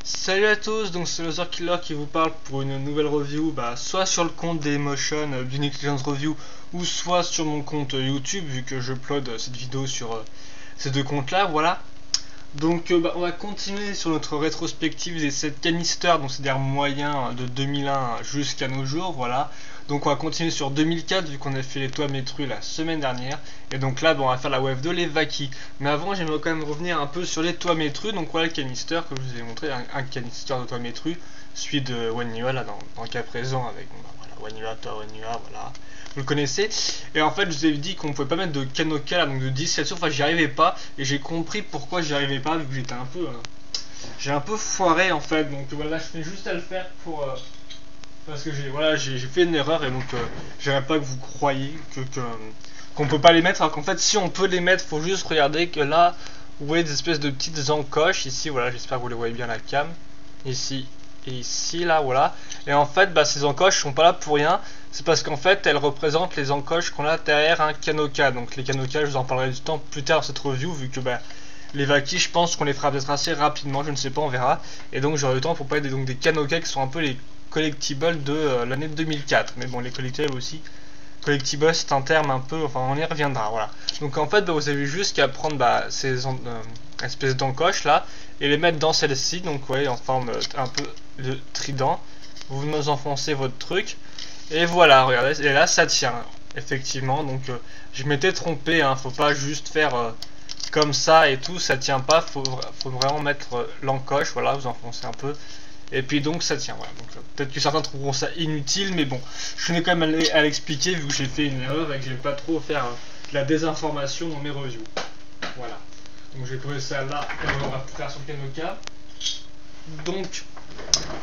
Salut à tous, donc c'est Loser Killer qui vous parle pour une nouvelle review, soit sur le compte d'Emotion Unique Legends Review, ou soit sur mon compte YouTube, vu que je upload cette vidéo sur ces deux comptes là, voilà. Donc on va continuer sur notre rétrospective des 7 canisters, donc c'est-à-dire moyens de 2001 jusqu'à nos jours, voilà. Donc on va continuer sur 2004 vu qu'on a fait les toits métrus la semaine dernière. Et donc là on va faire la wave 2, les Vaki. Mais avant j'aimerais quand même revenir un peu sur les toits métrus. Donc voilà le canister que je vous ai montré, un canister de toits métrus, celui de Wanyua là dans le cas présent avec voilà, Wanyua, toit Wanyua, voilà. Vous le connaissez. Et en fait je vous ai dit qu'on pouvait pas mettre de Kanoka là, donc de 10 enfin j'y arrivais pas. Et j'ai compris pourquoi j'y arrivais pas, vu que j'étais un peu... j'ai un peu foiré en fait. Donc voilà, je fais juste à le faire pour... parce que j'ai fait une erreur et donc j'aimerais pas que vous croyiez qu'on peut pas les mettre, alors qu'en fait si on peut les mettre, faut juste regarder que là vous voyez des espèces de petites encoches ici, voilà, j'espère que vous les voyez bien à la cam, ici et ici là, voilà. Et en fait ces encoches sont pas là pour rien, c'est parce qu'en fait elles représentent les encoches qu'on a derrière un Kanoka. Donc les Kanoka je vous en parlerai du temps plus tard dans cette review, vu que les Vaki je pense qu'on les fera peut-être assez rapidement, je ne sais pas, on verra. Et donc j'aurai le temps pour parler des Kanoka qui sont un peu les collectibles de l'année 2004. Mais bon, les collectibles aussi. Collectibles, c'est un terme un peu... Enfin, on y reviendra, voilà. Donc en fait, vous avez juste qu'à prendre ces espèces d'encoches là et les mettre dans celle-ci. Donc, vous voyez, en forme un peu de trident. Vous nous enfoncez votre truc. Et voilà, regardez. Et là, ça tient. Effectivement, donc je m'étais trompé. Hein, faut pas juste faire... comme ça et tout, ça tient pas, faut vraiment mettre l'encoche, voilà, vous enfoncez un peu. Et puis donc ça tient, voilà. Donc peut-être que certains trouveront ça inutile, mais bon, je tenais quand même à l'expliquer vu que j'ai fait une erreur et que j'aime pas trop faire de la désinformation dans mes reviews. Voilà. Donc j'ai trouvé ça là, et on va faire sur Kanoka. Donc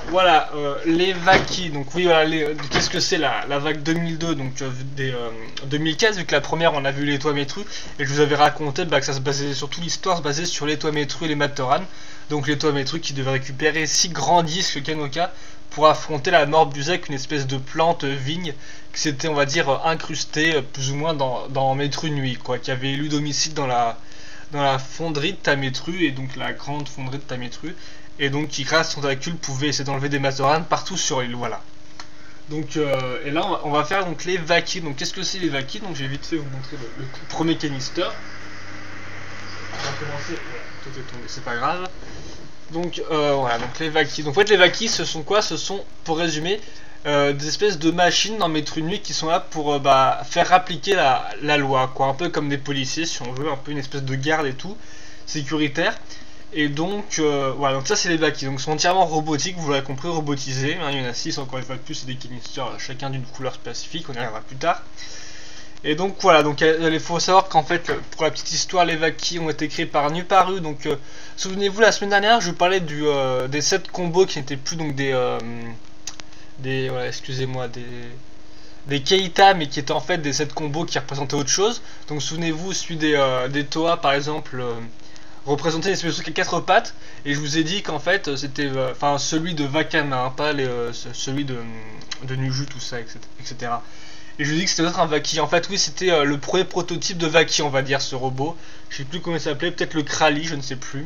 voilà, les Vaki. Donc oui, voilà, qu'est-ce que c'est la vague 2002, donc 2015, vu que la première on a vu les toits métrus, et je vous avais raconté que ça se basait, surtout l'histoire se basait sur les toits métrus et les Matoran. Donc les toits métrus qui devaient récupérer 6 grands disques Kanoka pour affronter la mort Buzak, une espèce de plante vigne qui s'était, on va dire, incrustée plus ou moins dans Métru Nuit, quoi, qui avait élu domicile dans la fonderie de Tamétru, et donc la grande fonderie de Tamétru, et donc qui grâce à son tentacule pouvait essayer d'enlever des Matoran partout sur l'île, voilà. Donc et là on va faire donc les Vaki. Donc qu'est-ce que c'est les Vaki? Donc j'ai vite fait vous montrer le premier canister. On va commencer, voilà, tout est tombé, c'est pas grave. Donc voilà, donc les Vaki. Donc en fait les Vaki ce sont quoi? Ce sont, pour résumer, des espèces de machines dans Métru Nuit qui sont là pour faire appliquer la loi, quoi, un peu comme des policiers si on veut, un peu une espèce de garde et tout, sécuritaire. Et donc voilà, donc ça c'est les Vaki, donc ils sont entièrement robotiques, vous l'avez compris, robotisés, hein, il y en a 6 encore une fois de plus, c'est des canisters chacun d'une couleur spécifique, on y reviendra plus tard. Et donc voilà, donc il faut savoir qu'en fait, pour la petite histoire, les Vaki ont été créés par Nuparu. Donc souvenez-vous, la semaine dernière, je vous parlais des 7 combos qui n'étaient plus donc voilà, excusez-moi, des Keita, mais qui étaient en fait des 7 combos qui représentaient autre chose. Donc souvenez-vous, celui des Toa par exemple, représentait une espèce de truc à 4 pattes, et je vous ai dit qu'en fait c'était celui de Vakama, hein, pas celui de Nuju, tout ça, etc. Et je vous ai dit que c'était peut-être un Vaki. En fait, oui, c'était le premier prototype de Vaki, on va dire, ce robot. Je sais plus comment il s'appelait, peut-être le Krali, je ne sais plus.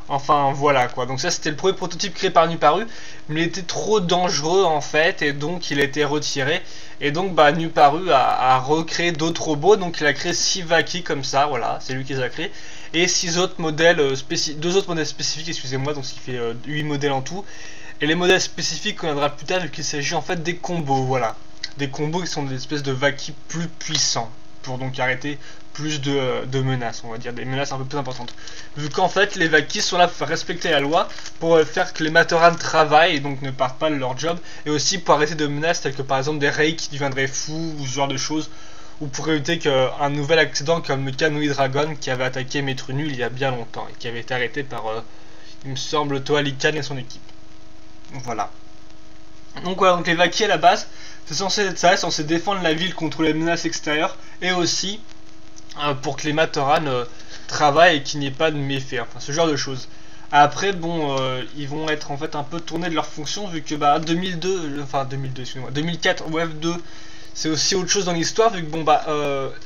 Enfin, voilà quoi. Donc ça, c'était le premier prototype créé par Nuparu, mais il était trop dangereux en fait, et donc il a été retiré. Et donc, Nuparu a recréé d'autres robots. Donc il a créé 6 Vaki comme ça, voilà, c'est lui qui les a créés. Et 2 autres modèles spécifiques, excusez-moi, donc ce qui fait 8 modèles en tout. Et les modèles spécifiques, on viendra plus tard, vu qu'il s'agit en fait des combos, voilà. Des combos qui sont des espèces de Vaki plus puissants, pour donc arrêter plus de menaces, on va dire, des menaces un peu plus importantes. Vu qu'en fait, les Vaki sont là pour faire respecter la loi, pour faire que les Matoran travaillent et donc ne partent pas de leur job, et aussi pour arrêter de menaces telles que par exemple des Rei qui deviendraient fous, ou ce genre de choses, ou pour éviter qu'un nouvel accident comme le Kanui Dragon qui avait attaqué Métru Nuit il y a bien longtemps, et qui avait été arrêté par, il me semble, Toa Likan et son équipe. Voilà. Donc voilà, donc les Vaki à la base, c'est censé être ça, c'est censé défendre la ville contre les menaces extérieures, et aussi pour que les Matoran travaillent et qu'il n'y ait pas de méfaits, enfin ce genre de choses. Après, bon, ils vont être en fait un peu tournés de leur fonction, vu que 2002, excusez-moi, 2004 Wave 2, c'est aussi autre chose dans l'histoire, vu que bon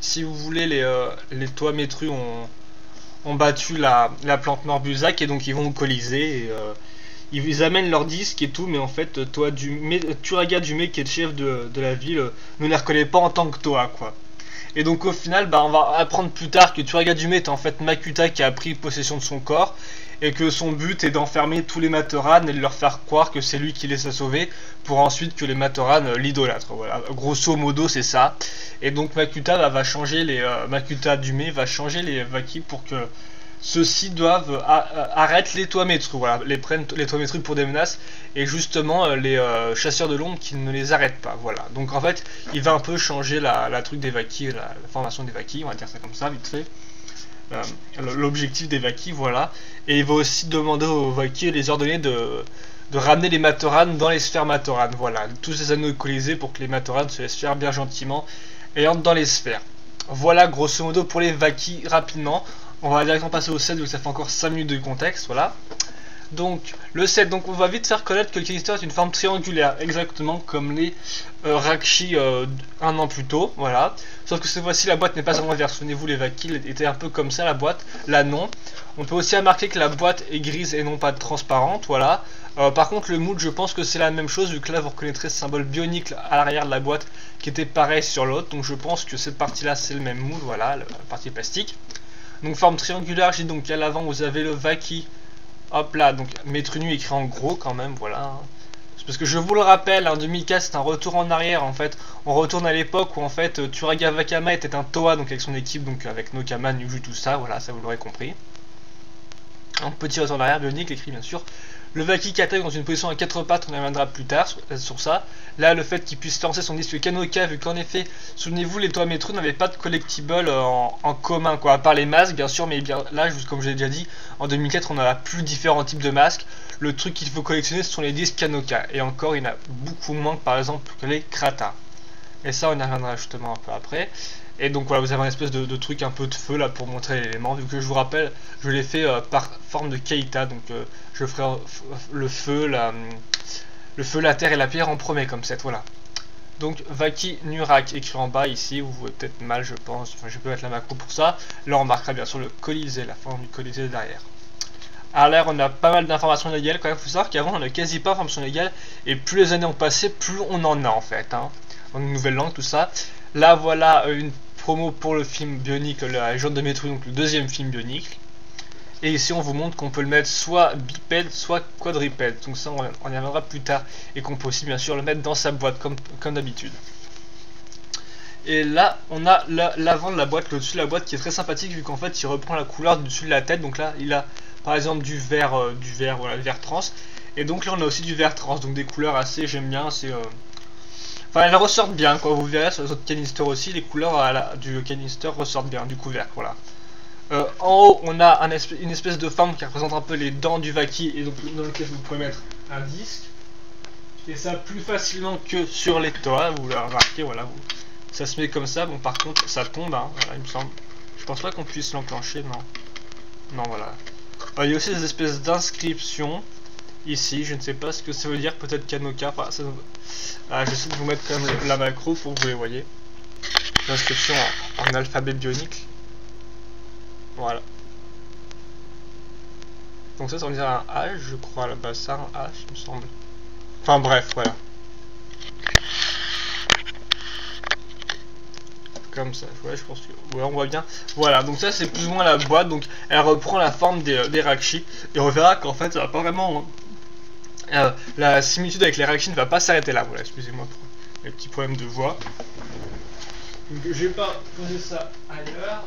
si vous voulez, les toits métrus ont battu la plante Morbuzak, et donc ils vont au Colisée, et ils amènent leur disque et tout, mais en fait, Turaga Dume, qui est le chef de la ville, ne les reconnaît pas en tant que Toa, quoi. Et donc au final, bah, on va apprendre plus tard que Turaga Dume est en fait Makuta qui a pris possession de son corps, et que son but est d'enfermer tous les Matoran et de leur faire croire que c'est lui qui les a sauvés, pour ensuite que les Matoran l'idolâtrent. Voilà, grosso modo c'est ça. Et donc Makuta va changer Makuta Dume va changer les Vaki pour que ceux-ci doivent arrêter les Toametru, voilà, les Toametru pour des menaces, et justement les chasseurs de l'ombre qui ne les arrêtent pas, voilà. Donc en fait, il va un peu changer la truc des Vaki, la formation des Vaki, on va dire ça comme ça, vite fait. L'objectif des Vaki, voilà. Et il va aussi demander aux Vaki et les ordonner de ramener les Matoran dans les sphères Matoran, voilà. Tous ces anneaux colisés pour que les Matoran se laissent faire bien gentiment et entrent dans les sphères. Voilà grosso modo pour les Vaki rapidement. On va directement passer au 7, donc ça fait encore 5 minutes de contexte, voilà. Donc, le 7, donc on va vite faire connaître que le Kanister est une forme triangulaire, exactement comme les Rakshi un an plus tôt, voilà. Sauf que cette fois-ci, la boîte n'est pas en envers. Souvenez-vous, les Vaki étaient un peu comme ça, la boîte, là non. On peut aussi remarquer que la boîte est grise et non pas transparente, voilà. Par contre, le moule, je pense que c'est la même chose, vu que là, vous reconnaîtrez ce symbole bionique à l'arrière de la boîte, qui était pareil sur l'autre. Donc je pense que cette partie-là, c'est le même moule, voilà, la partie plastique. Donc forme triangulaire, j'ai donc à l'avant vous avez le Vaki, hop là, donc Metrunu écrit en gros quand même, voilà. Parce que je vous le rappelle, en 2004 c'est un retour en arrière en fait, on retourne à l'époque où en fait Turaga Vakama était un Toa, donc avec son équipe, donc avec Nokama, Nuju, tout ça, voilà, ça vous l'aurez compris. Un petit retour en arrière, bionique, écrit bien sûr. Le Vaki qui attaque dans une position à 4 pattes, on y reviendra plus tard sur ça. Là, le fait qu'il puisse lancer son disque Kanoka, vu qu'en effet, souvenez-vous, les Toametru n'avaient pas de collectibles en commun, quoi, à part les masques, bien sûr, mais bien, là, comme je l'ai déjà dit, en 2004, on a plus différents types de masques. Le truc qu'il faut collectionner, ce sont les disques Kanoka, et encore, il y en a beaucoup moins que, par exemple, que les Krata. Et ça, on y reviendra justement un peu après. Et donc voilà, vous avez une espèce de truc un peu de feu là pour montrer l'élément, vu que je vous rappelle, je l'ai fait par forme de Keita, donc je ferai le feu, la terre et la pierre en premier comme cette, voilà. Donc Vaki Nurak écrit en bas ici, vous voyez peut-être mal je pense, enfin, je peux mettre la macro pour ça. Là on marquera bien sûr le Colisée, la forme du Colisée derrière. À l'air on a pas mal d'informations légales, quand même faut savoir qu'avant on n'a quasi pas d'informations légales, et plus les années ont passé, plus on en a en fait, hein. En une nouvelle langue, tout ça. Là voilà une promo pour le film Bionicle, la légende de Metrunu, donc le deuxième film Bionicle. Et ici on vous montre qu'on peut le mettre soit bipède, soit quadripède. Donc ça on y reviendra plus tard. Et qu'on peut aussi bien sûr le mettre dans sa boîte comme d'habitude. Et là on a l'avant de la boîte, le dessus de la boîte qui est très sympathique vu qu'en fait il reprend la couleur du dessus de la tête. Donc là il a par exemple du vert, voilà, le vert trans. Et donc là on a aussi du vert trans, donc des couleurs assez, j'aime bien, c'est... Enfin, elles ressortent bien, quoi. Vous verrez sur les autres canisters aussi, les couleurs du canister ressortent bien, du couvercle, voilà. En haut, on a une espèce de forme qui représente un peu les dents du Vaki, et donc dans lequel vous pouvez mettre un disque. Et ça plus facilement que sur les Toa, vous l'avez remarqué, voilà. Ça se met comme ça, bon par contre ça tombe, hein, voilà, il me semble. Je pense pas qu'on puisse l'enclencher, non. Non, voilà. Il y a aussi des espèces d'inscriptions. Ici, je ne sais pas ce que ça veut dire, peut-être Kanoka, enfin, j'essaie de vous mettre quand même la macro pour que vous les voyez. L'inscription en alphabet bionique. Voilà. Donc ça on dirait un H, je crois, là-bas, ça, un H, il me semble. Enfin bref, voilà. Comme ça, ouais, je pense que... Ouais, on voit bien. Voilà, donc ça c'est plus ou moins la boîte, donc elle reprend la forme des Rakshi. Et on verra qu'en fait, ça va pas vraiment... la similitude avec les Rakshi ne va pas s'arrêter là. Voilà, excusez-moi pour les petits problèmes de voix. Donc je vais pas poser ça ailleurs.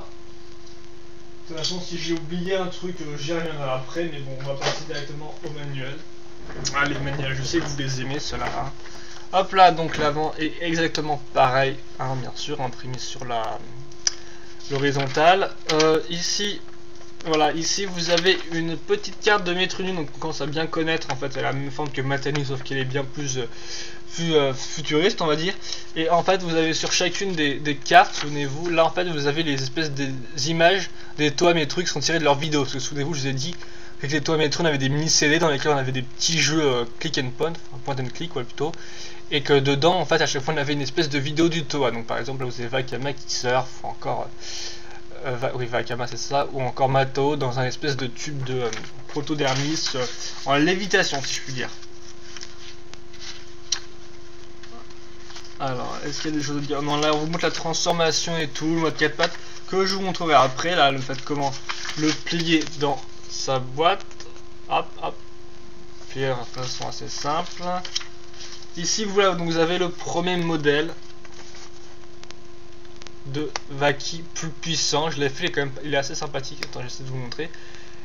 De toute façon, si j'ai oublié un truc, j'y reviendrai après. Mais bon, on va passer directement au manuel. Ah, les manuels, je sais que vous les aimez, ceux-là. Hein. Hop là, donc l'avant est exactement pareil, hein, bien sûr, imprimé sur l'horizontale. Ici, voilà, ici vous avez une petite carte de Metrunu, donc on commence à bien connaître, en fait, elle a la même forme que Matanu, sauf qu'elle est bien plus futuriste, on va dire. Et en fait, vous avez sur chacune des cartes, souvenez-vous, là en fait, vous avez les espèces d'images des Toametru qui sont tirées de leurs vidéos, parce que souvenez-vous, je vous ai dit que les Toametru, on avait des mini-CD dans lesquels on avait des petits jeux click and point, point and click, ouais, plutôt. Et que dedans, en fait, à chaque fois, on avait une espèce de vidéo du Toa. Donc, par exemple, là, vous avez Vakama qui surfe, ou encore oui, Vakama c'est ça, ou encore Matao dans un espèce de tube de protodermis en lévitation, si je puis dire. Alors, est-ce qu'il y a des choses à dire? Non, là on vous montre la transformation et tout, le mode 4 pattes, que je vous montrerai après, là, le fait comment le plier dans sa boîte. Hop, hop. Plier de façon assez simple. Ici, voilà, donc vous avez le premier modèle de Vaki plus puissant. Je l'ai fait, quand même, il est assez sympathique. Attends, j'essaie de vous montrer.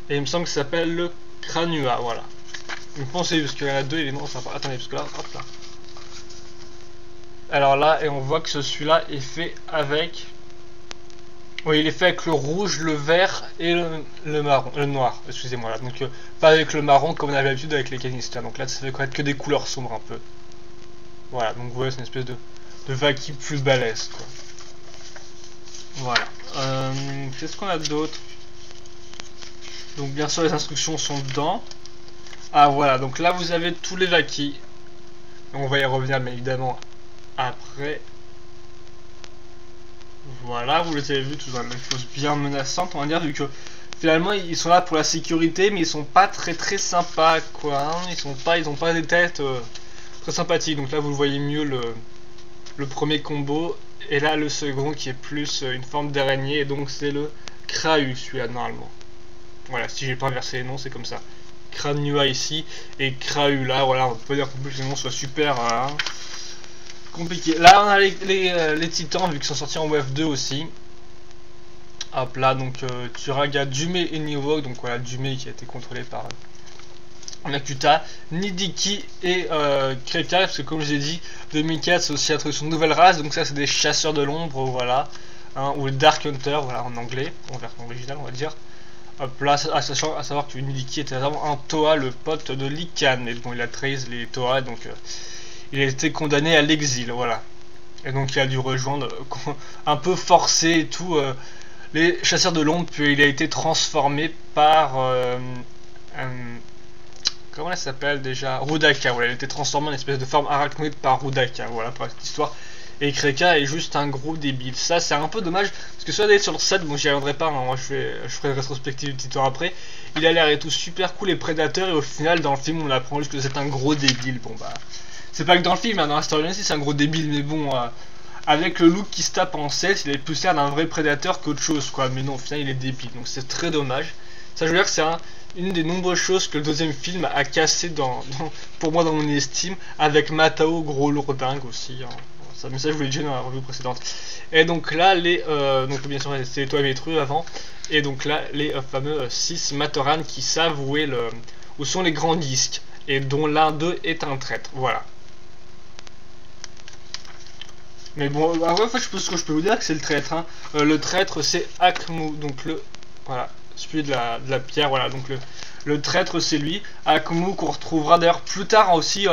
Et il me semble que ça s'appelle le Kranua, voilà. Vous pensez, parce qu'il y en a deux, il est non sympa. Attendez, parce que là, hop là. Alors là, et on voit que celui-là est fait avec... Oui, il est fait avec le rouge, le vert et le marron, le noir, excusez-moi là. Donc pas avec le marron comme on avait l'habitude avec les canisters. Donc là, ça fait connaître que des couleurs sombres un peu. Voilà, donc vous voyez, c'est une espèce de Vaki plus balèze, quoi. Voilà. Qu'est-ce qu'on a d'autre? Donc bien sûr, les instructions sont dedans. Ah voilà, donc là vous avez tous les Vaki. On va y revenir, mais évidemment après. Voilà, vous les avez vus tous dans la même chose bien menaçante, on va dire, vu que finalement ils sont là pour la sécurité, mais ils sont pas très sympas, quoi. Hein. Ils ont pas des têtes très sympathiques. Donc là vous voyez mieux le premier combo, et là le second qui est plus une forme d'araignée, et donc c'est le Krahu, celui-là normalement. Voilà, si j'ai pas inversé les noms, c'est comme ça. Kranua ici et Krahu là, voilà, on peut dire qu'en plus les noms soient super. Hein. Compliqué. Là on a les titans vu qu'ils sont sortis en WF2 aussi. Hop là, donc Turaga, Jume et Nihok, donc voilà, Jume qui a été contrôlé par Nakuta, Nidiki et Kreka, parce que comme je vous ai dit, 2004 c'est aussi l'introduction de nouvelle race, donc ça c'est des chasseurs de l'ombre, voilà, hein, ou les Dark Hunter, voilà, en anglais, en version originale on va dire. Hop là, à savoir que Nidiki était vraiment un Toa, le pote de Likan, et bon il a trahi les Toa, donc il a été condamné à l'exil, voilà. Et donc il a dû rejoindre, un peu forcé et tout, les chasseurs de l'ombre, puis il a été transformé par... comment elle s'appelle déjà? Rudaka, voilà, il a été transformé en espèce de forme arachnoïde par Rudaka, voilà pour cette histoire. Et Kreka est juste un gros débile. Ça c'est un peu dommage, parce que soit d'aller sur le set, bon j'y reviendrai pas, hein, moi je ferai une rétrospective du titre après. Il a l'air et tout super cool, les prédateurs, et au final dans le film on apprend juste que c'est un gros débile. Bon bah... C'est pas que dans le film, hein, dans la storyline aussi c'est un gros débile, mais bon, avec le look qui se tape en 7, il est plus l'air d'un vrai prédateur qu'autre chose, quoi. Mais non, au final il est débile, donc c'est très dommage. Ça je veux dire que c'est une des nombreuses choses que le deuxième film a cassé pour moi dans mon estime, avec Matao, gros lourdingue aussi. Hein. Ça, mais ça je vous l'ai dit dans la review précédente. Et donc là, donc bien sûr c'était les toits vétrus avant, et donc là les fameux 6 Matoran qui savent où sont les grands disques, et dont l'un d'eux est un traître, voilà. Mais bon, en fait, ce que je peux vous dire, que c'est le traître. Hein. Le traître, c'est Akmu, donc voilà, celui de la pierre, voilà, donc le traître, c'est lui. Akmu, qu'on retrouvera d'ailleurs plus tard aussi,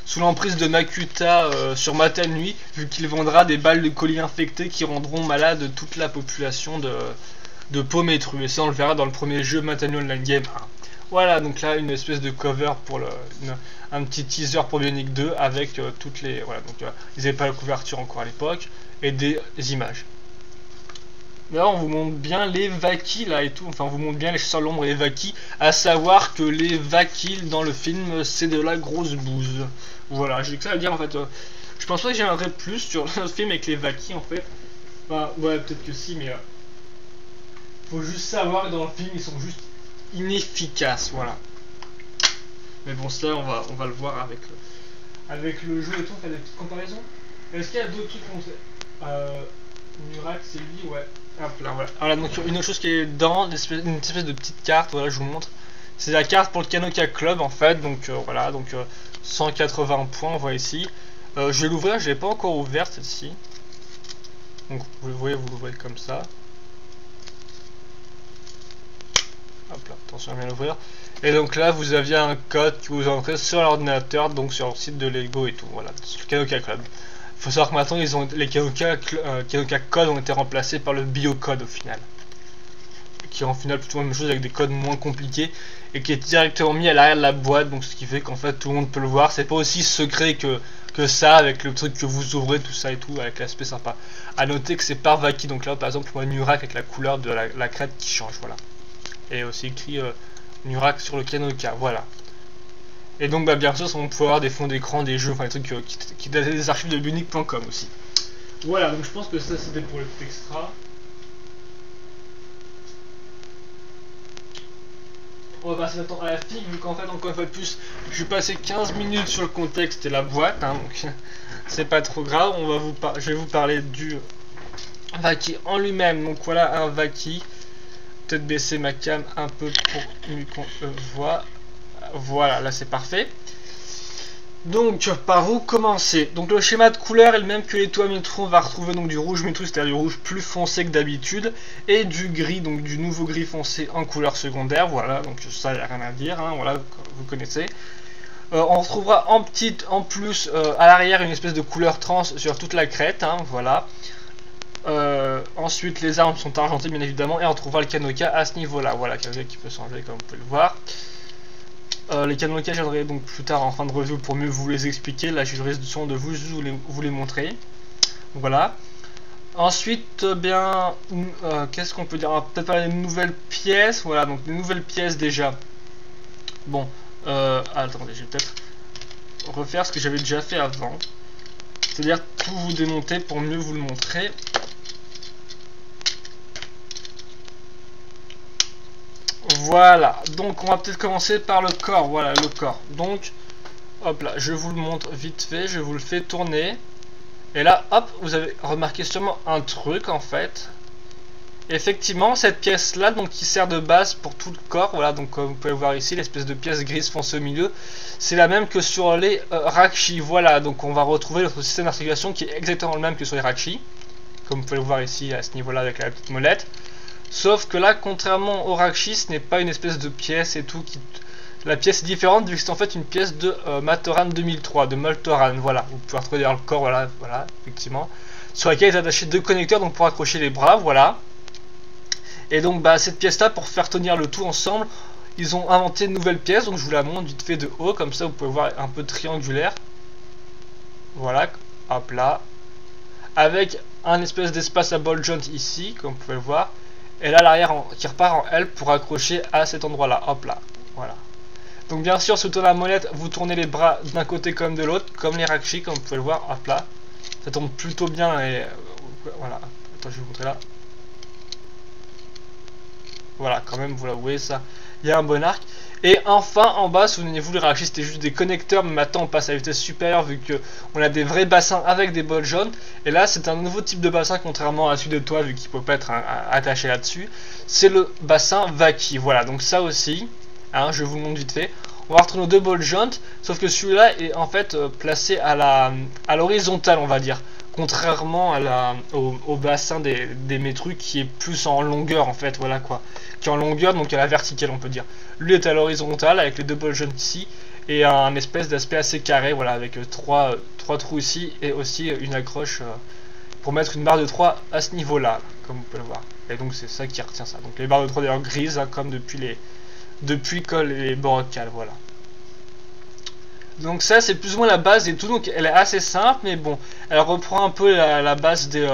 sous l'emprise de Nakuta sur Mata Nui, vu qu'il vendra des balles de colis infectés qui rendront malade toute la population de Pometru. Et ça, on le verra dans le premier jeu Mata Nui Online Game 1. Voilà, donc là, une espèce de cover pour un petit teaser pour Bionic 2 avec toutes les... Voilà, donc ils n'avaient pas la couverture encore à l'époque, et des images. Là, on vous montre bien les Vaki, là, et tout. Enfin, on vous montre bien les chasseurs de l'ombre et les Vaki, à savoir que les Vaki, dans le film, c'est de la grosse bouse. Voilà, j'ai que ça à dire, en fait. Je pense pas que j'aimerais plus sur le film avec les Vaki, en fait. Enfin, ouais, peut-être que si, mais... faut juste savoir que dans le film, ils sont juste inefficace, voilà. Mais bon, ça on va le voir avec le jeu et tout, on fait des petites comparaisons. Est-ce qu'il y a d'autres trucs qu'on sait? Murak, c'est lui, ouais. Hop là, voilà. Voilà, donc une autre chose qui est dans une espèce de petite carte, voilà, je vous montre. C'est la carte pour le Kanoka Club en fait, donc voilà, donc 180 points, on voit ici. Je vais l'ouvrir, je l'ai pas encore ouverte celle-ci. Donc vous l'ouvrez comme ça. Hop là, attention à bien l'ouvrir. Et donc là, vous aviez un code que vous entrez sur l'ordinateur, donc sur le site de Lego et tout, voilà, sur le Kanoka Club. Il faut savoir que maintenant, les Kanoka codes ont été remplacés par le biocode au final. Qui est en final plutôt la même chose avec des codes moins compliqués et qui est directement mis à l'arrière de la boîte, donc ce qui fait qu'en fait tout le monde peut le voir. C'est pas aussi secret que que ça, avec le truc que vous ouvrez, tout ça et tout, avec l'aspect sympa. À noter que c'est par Vaki, donc là par exemple moi Nurak avec la couleur de la crête qui change, voilà. Et aussi écrit Nurak sur le Kanoka, voilà. Et donc bah, bien sûr on peut avoir des fonds d'écran, des jeux, enfin des trucs qui datent des archives de Bunic.com aussi. Voilà, donc je pense que ça c'était pour le petit extra. On va passer maintenant à la figue, vu qu'en fait, encore une fois de plus, je suis passé 15 minutes sur le contexte et la boîte, hein, donc c'est pas trop grave. Je vais vous parler du Vaki en lui-même. Donc voilà un Vaki. Peut-être baisser ma cam un peu pour mieux qu'on voit. Voilà, là c'est parfait. Donc par où commencer? Donc le schéma de couleur est le même que les toits Metro. On va retrouver donc du rouge Metro, c'est-à-dire du rouge plus foncé que d'habitude, et du gris, donc du nouveau gris foncé en couleur secondaire. Voilà, donc ça il n'y a rien à dire, hein, voilà, vous connaissez. On retrouvera en plus à l'arrière une espèce de couleur trans sur toute la crête, hein, voilà. Ensuite les armes sont argentées bien évidemment, et on retrouvera le Kanoka à ce niveau-là. Voilà, Kanoka qui peut s'enlever comme vous pouvez le voir. Les Kanoka, j'aimerais donc plus tard en fin de review pour mieux vous les expliquer. Là, je risque de vous les montrer. Voilà. Ensuite, bien, qu'est-ce qu'on peut dire? On va peut-être parler des nouvelles pièces. Voilà, donc des nouvelles pièces déjà. Bon, attendez, je vais peut-être refaire ce que j'avais déjà fait avant. C'est-à-dire tout vous démonter pour mieux vous le montrer. Voilà, donc on va peut-être commencer par le corps. Voilà, le corps. Donc, hop là, je vous le montre vite fait, je vous le fais tourner. Et là, hop, vous avez remarqué sûrement un truc en fait. Effectivement, cette pièce-là, donc qui sert de base pour tout le corps, voilà, donc comme vous pouvez le voir ici, l'espèce de pièce grise foncée au milieu, c'est la même que sur les Rakshi. Voilà, donc on va retrouver notre système d'articulation qui est exactement le même que sur les Rakshi, comme vous pouvez le voir ici à ce niveau-là avec la petite molette. Sauf que là, contrairement au Rakshi, ce n'est pas une espèce de pièce et tout. La pièce est différente vu que c'est en fait une pièce de Matoran 2003, de Moltoran. Voilà, vous pouvez retrouver dans le corps, voilà, effectivement. Sur laquelle est attaché deux connecteurs donc pour accrocher les bras, voilà. Et donc bah, cette pièce-là, pour faire tenir le tout ensemble, ils ont inventé une nouvelle pièce. Donc je vous la montre vite fait de haut, comme ça vous pouvez voir un peu triangulaire. Voilà, hop là. Avec un espèce d'espace à ball joint ici, comme vous pouvez le voir. Et là l'arrière qui repart en L pour accrocher à cet endroit là, hop là, voilà. Donc bien sûr, si vous tournez la molette, vous tournez les bras d'un côté comme de l'autre, comme les Rakshi, comme vous pouvez le voir, hop là. Ça tourne plutôt bien et voilà. Attends, je vais vous montrer là. Voilà, quand même, vous la voyez ça, il y a un bon arc. Et enfin, en bas, souvenez-vous, les Rakshi c'était juste des connecteurs, mais maintenant on passe à la vitesse supérieure vu qu'on a des vrais bassins avec des bols jaunes. Et là, c'est un nouveau type de bassin, contrairement à celui de toit, vu qu'il ne peut pas être attaché là-dessus. C'est le bassin Vaki, voilà, donc ça aussi, hein, je vous le montre vite fait. On va retrouver nos deux bols jaunes, sauf que celui-là est en fait placé à l'horizontale, on va dire. Contrairement au bassin des métrus qui est plus en longueur en fait, voilà quoi. Qui est en longueur, donc à la verticale on peut dire. Lui est à l'horizontale avec les deux bols jaunes ici et un espèce d'aspect assez carré, voilà, avec trois trous ici et aussi une accroche pour mettre une barre de 3 à ce niveau-là, comme vous pouvez le voir. Et donc c'est ça qui retient ça. Donc les barres de 3 d'ailleurs grises, hein, comme depuis les borocales, voilà. Donc ça c'est plus ou moins la base et tout, donc elle est assez simple, mais bon, elle reprend un peu la base des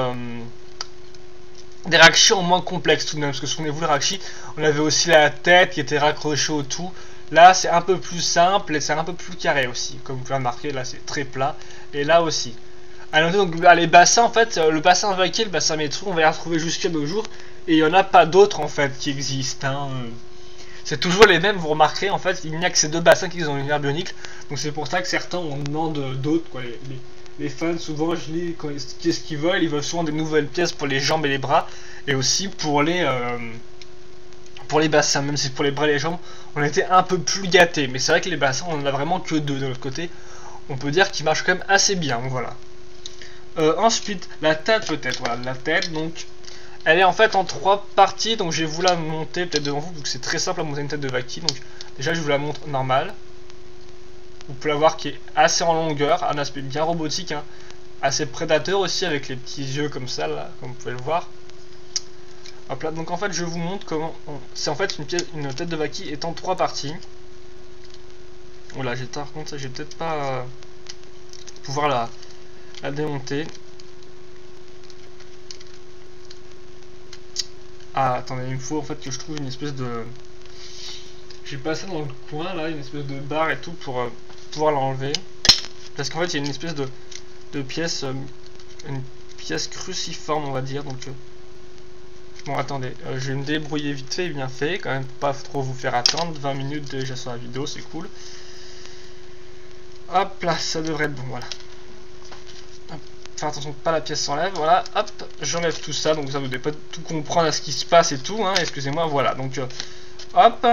Rakshi en moins complexe tout de même, parce que souvenez-vous les Rakshi, on avait aussi la tête qui était raccrochée au tout. Là c'est un peu plus simple et c'est un peu plus carré aussi, comme vous pouvez remarquer, là c'est très plat, et là aussi. À noter donc les bassins, en fait, le bassin Vaki, le bassin Metro, on va les retrouver jusqu'à nos jours, et il n'y en a pas d'autres en fait qui existent, hein. C'est toujours les mêmes, vous remarquerez, en fait, il n'y a que ces deux bassins qui ont une l'univers bionicle. Donc c'est pour ça que certains en demandent d'autres, quoi. Les fans, souvent, je lis qu'est-ce qu'ils veulent. Ils veulent souvent des nouvelles pièces pour les jambes et les bras. Et aussi pour les bassins, même si pour les bras et les jambes, on était un peu plus gâtés. Mais c'est vrai que les bassins, on en a vraiment que deux de l'autre côté. On peut dire qu'ils marchent quand même assez bien, donc voilà. Ensuite, la tête peut-être, voilà, la tête, donc... Elle est en fait en 3 parties, donc je vais vous la monter peut-être devant vous, vu que c'est très simple à monter une tête de Vaki. Donc déjà je vous la montre normale. Vous pouvez la voir qui est assez en longueur, un aspect bien robotique, hein, assez prédateur aussi avec les petits yeux comme ça, là, comme vous pouvez le voir. Hop là, donc en fait je vous montre comment... C'est en fait une tête de Vaki est en 3 parties. Voilà, par contre ça j'ai peut-être pas... pouvoir la démonter. Ah, attendez, il me faut en fait que je trouve une espèce de... J'ai passé dans le coin là, une espèce de barre et tout pour pouvoir l'enlever. Parce qu'en fait, il y a une espèce de pièce, une pièce cruciforme, on va dire. Donc, bon, attendez, je vais me débrouiller vite fait et bien fait. Quand même, pas trop vous faire attendre. 20 minutes déjà sur la vidéo, c'est cool. Hop là, ça devrait être bon, voilà. Faire attention que pas la pièce s'enlève, voilà, hop, j'enlève tout ça, donc vous devez pas tout comprendre à ce qui se passe et tout, hein, excusez-moi, voilà, donc hop,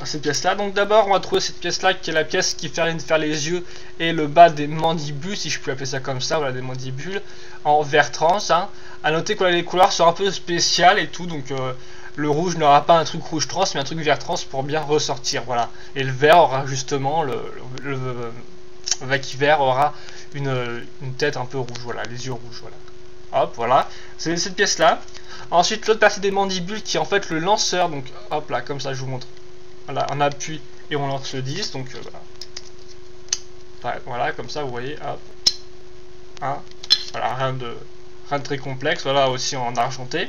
cette pièce là, donc d'abord on va trouver cette pièce là qui est la pièce qui vient de faire les yeux et le bas des mandibules, si je peux appeler ça comme ça, voilà, des mandibules, en vert trans, hein. À noter que les couleurs sont un peu spéciales et tout, donc le rouge n'aura pas un truc rouge trans, mais un truc vert trans pour bien ressortir, voilà, et le vert aura justement, le Vaki-Vert aura une tête un peu rouge, voilà, les yeux rouges, voilà. Hop, voilà, c'est cette pièce là. Ensuite, l'autre partie des mandibules qui est en fait le lanceur, donc hop là, comme ça, je vous montre. Voilà, on appuie et on lance le disque, donc voilà. Voilà, comme ça, vous voyez, hop. Hein, voilà, rien de très complexe, voilà, aussi en argenté.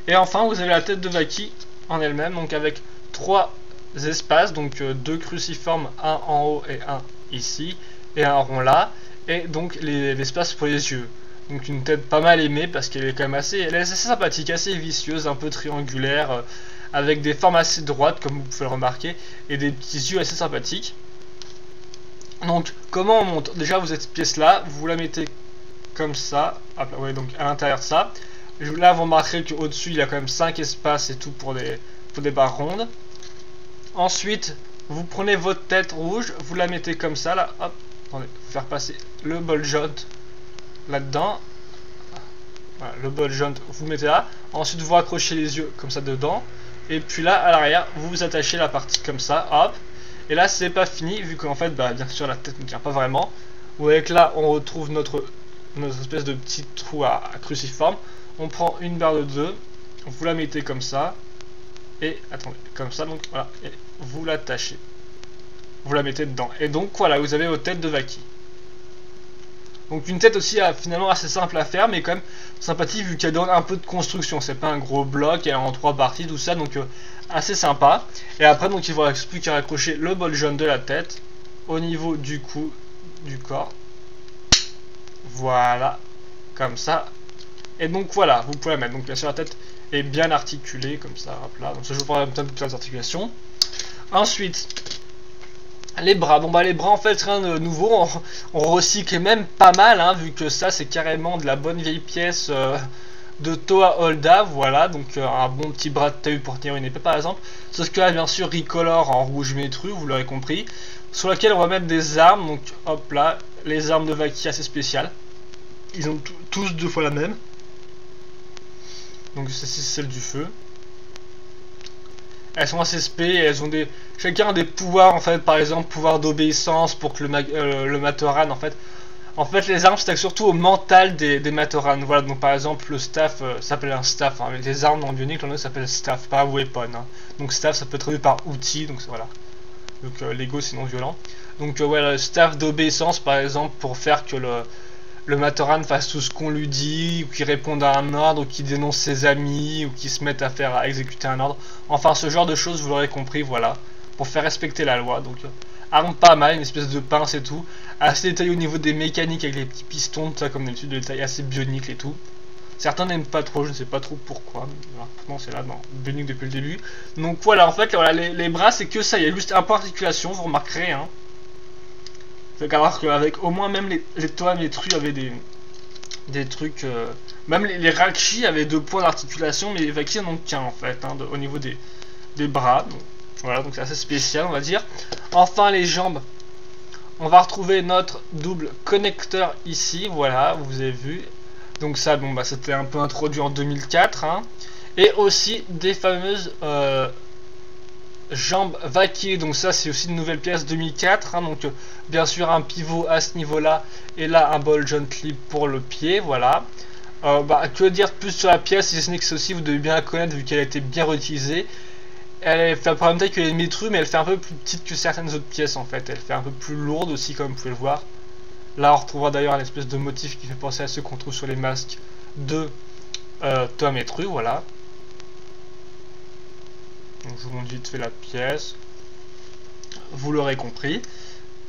Et enfin, vous avez la tête de Vaki en elle-même, donc avec 3 espaces, donc 2 cruciformes, un en haut et un ici, et un rond là, et donc l'espace pour les yeux. Donc une tête pas mal aimée parce qu'elle est quand même assez sympathique, assez vicieuse, un peu triangulaire, avec des formes assez droites comme vous pouvez le remarquer, et des petits yeux assez sympathiques. Donc comment on monte? Déjà vous êtes cette pièce là, vous la mettez comme ça, hop là, ouais, donc à l'intérieur de ça. Là vous remarquerez qu'au dessus il y a quand même 5 espaces et tout pour des barres rondes. Ensuite vous prenez votre tête rouge, vous la mettez comme ça là, hop, attendez, vous faire passer le ball joint là-dedans. Voilà, le ball joint vous mettez là, ensuite vous raccrochez les yeux comme ça dedans, et puis là à l'arrière vous attachez la partie comme ça, hop, et là c'est pas fini vu qu'en fait bien sûr la tête ne tient pas vraiment. Vous voyez que là on retrouve notre espèce de petit trou à cruciforme. On prend une barre de 2, vous la mettez comme ça, et attendez, comme ça, donc voilà, et vous l'attachez, vous la mettez dedans, et donc voilà, vous avez votre tête de Vaki. Donc une tête aussi finalement assez simple à faire, mais quand même sympathique vu qu'elle donne un peu de construction, c'est pas un gros bloc, elle est en 3 parties, tout ça, donc assez sympa. Et après donc il ne faudra plus qu'à raccrocher le ball joint de la tête au niveau du cou, du corps, voilà, comme ça. Et donc voilà, vous pouvez la mettre, donc bien sûr la tête est bien articulée comme ça, hop là, donc ça je vous parle un peu de articulations. Ensuite, les bras, bon bah les bras en fait rien de nouveau, on recycle même pas mal, hein, vu que ça c'est carrément de la bonne vieille pièce de Toa Holda, voilà, donc un bon petit bras de taille pour tenir une épée par exemple, sauf que là bien sûr Ricolor en rouge métru, vous l'aurez compris, sur laquelle on va mettre des armes, donc hop là, les armes de Vaki assez spéciales, ils ont tous 2 fois la même, donc celle-ci c'est celle du feu. Elles sont assez spé, elles ont chacun a des pouvoirs en fait, par exemple pouvoir d'obéissance pour que le Matoran en fait les armes s'attaquent surtout au mental des Matoran, voilà, donc par exemple le staff s'appelle un staff, hein, mais les armes non bioniques ça s'appelle staff, pas weapon, hein. Donc staff ça peut être traduit par outil, donc voilà, donc l'ego c'est non violent, donc voilà, le staff d'obéissance par exemple pour faire que le Matoran fasse tout ce qu'on lui dit, ou qu'il réponde à un ordre, ou qu'il dénonce ses amis, ou qu'il se mette à exécuter un ordre. Enfin, ce genre de choses, vous l'aurez compris, voilà, pour faire respecter la loi. Donc, arme pas mal, une espèce de pince et tout. Assez détaillé au niveau des mécaniques avec les petits pistons, tout ça, comme d'habitude, de détail assez bionique et tout. Certains n'aiment pas trop, je ne sais pas trop pourquoi. Pourtant, c'est là, bionique depuis le début. Donc voilà, en fait, voilà, les bras, c'est que ça, il y a juste un point d'articulation, vous remarquerez, hein. Alors qu'avec au moins même les Toa Métru avaient des trucs, même les Rakshi avaient 2 points d'articulation, mais les Vaki en ont qu'un en fait, hein, au niveau des bras. Donc, voilà, donc c'est assez spécial on va dire. Enfin les jambes, on va retrouver notre double connecteur ici, voilà, vous avez vu. Donc ça, bon bah c'était un peu introduit en 2004, hein. Et aussi des fameuses jambes Vaki, donc ça c'est aussi une nouvelle pièce 2004, hein, donc bien sûr un pivot à ce niveau là, et là un ball joint clip pour le pied, voilà. Que dire de plus sur la pièce, si ce n'est que ceci vous devez bien la connaître vu qu'elle a été bien réutilisée. Elle fait la même taille que les Métru, mais elle fait un peu plus petite que certaines autres pièces en fait, elle fait un peu plus lourde aussi comme vous pouvez le voir. Là on retrouvera d'ailleurs une espèce de motif qui fait penser à ceux qu'on trouve sur les masques de Tom et Tru, voilà. Donc je vous montre vite fait la pièce. Vous l'aurez compris.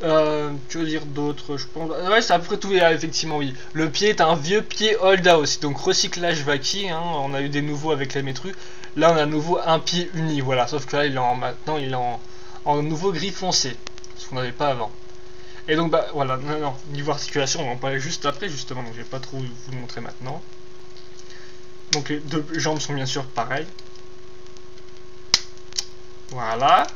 Que dire d'autre, je pense. Ouais, c'est à peu près tout, effectivement, oui. Le pied est un vieux pied Holda aussi, donc recyclage Vaki, hein. On a eu des nouveaux avec la Métru. Là, on a à nouveau un pied uni, voilà. Sauf que là, maintenant, il est en nouveau gris foncé, ce qu'on n'avait pas avant. Et donc, bah voilà, non, niveau articulation, on va en parler juste après, justement, donc je vais pas trop vous le montrer maintenant. Donc, les deux jambes sont bien sûr pareilles. Voilà.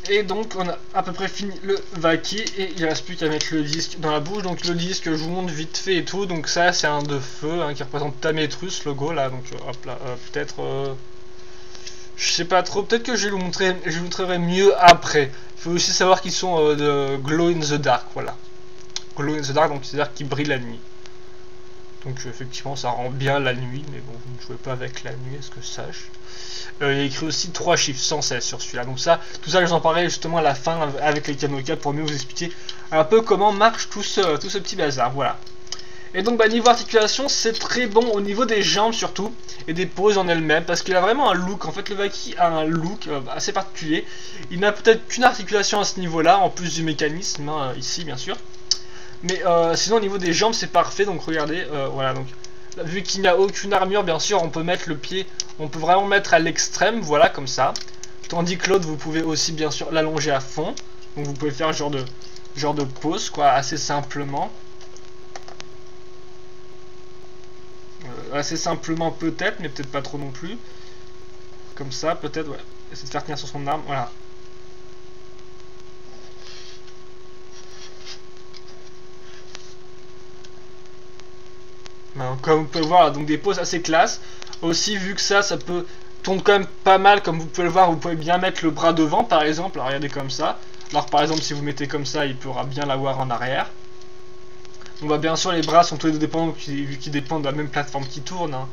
Et donc on a à peu près fini le Vaki et il reste plus qu'à mettre le disque dans la bouche. Donc le disque, je vous montre vite fait et tout. Donc ça c'est un de feu, hein, qui représente Tametrus, logo là. Donc hop là, peut-être je sais pas trop, peut-être que je vous montrerai mieux après. Il faut aussi savoir qu'ils sont de glow in the dark, voilà. Glow in the dark, donc c'est à dire qu'ils brillent la nuit. Donc effectivement ça rend bien la nuit, mais bon, vous ne jouez pas avec la nuit, est-ce que je sache. Il y a écrit aussi 3 chiffres 116 sur celui-là. Donc ça, tout ça je vous en parlerai justement à la fin avec les Kanoka pour mieux vous expliquer un peu comment marche tout ce petit bazar, voilà. Et donc bah, niveau articulation, c'est très bon au niveau des jambes surtout, et des poses en elles-mêmes, parce qu'il a vraiment un look, en fait le Vaki a un look assez particulier. Il n'a peut-être qu'une articulation à ce niveau-là, en plus du mécanisme, hein, ici bien sûr. Mais sinon au niveau des jambes c'est parfait, donc regardez, voilà, donc vu qu'il n'y a aucune armure, bien sûr on peut mettre le pied, on peut vraiment mettre à l'extrême, voilà comme ça. Tandis que l'autre vous pouvez aussi bien sûr l'allonger à fond, donc vous pouvez faire genre de pose quoi, assez simplement. Assez simplement peut-être, mais peut-être pas trop non plus. Comme ça peut-être, ouais, essayer de faire tenir sur son arme, voilà. Comme vous pouvez voir, donc des poses assez classe. Aussi, vu que ça peut tourne quand même pas mal, comme vous pouvez le voir, vous pouvez bien mettre le bras devant, par exemple. Alors, regardez comme ça. Alors, par exemple, si vous mettez comme ça, il pourra bien l'avoir en arrière. Donc, bah, bien sûr, les bras sont tous les deux dépendants, vu qu'ils dépendent de la même plateforme qui tourne. Hein.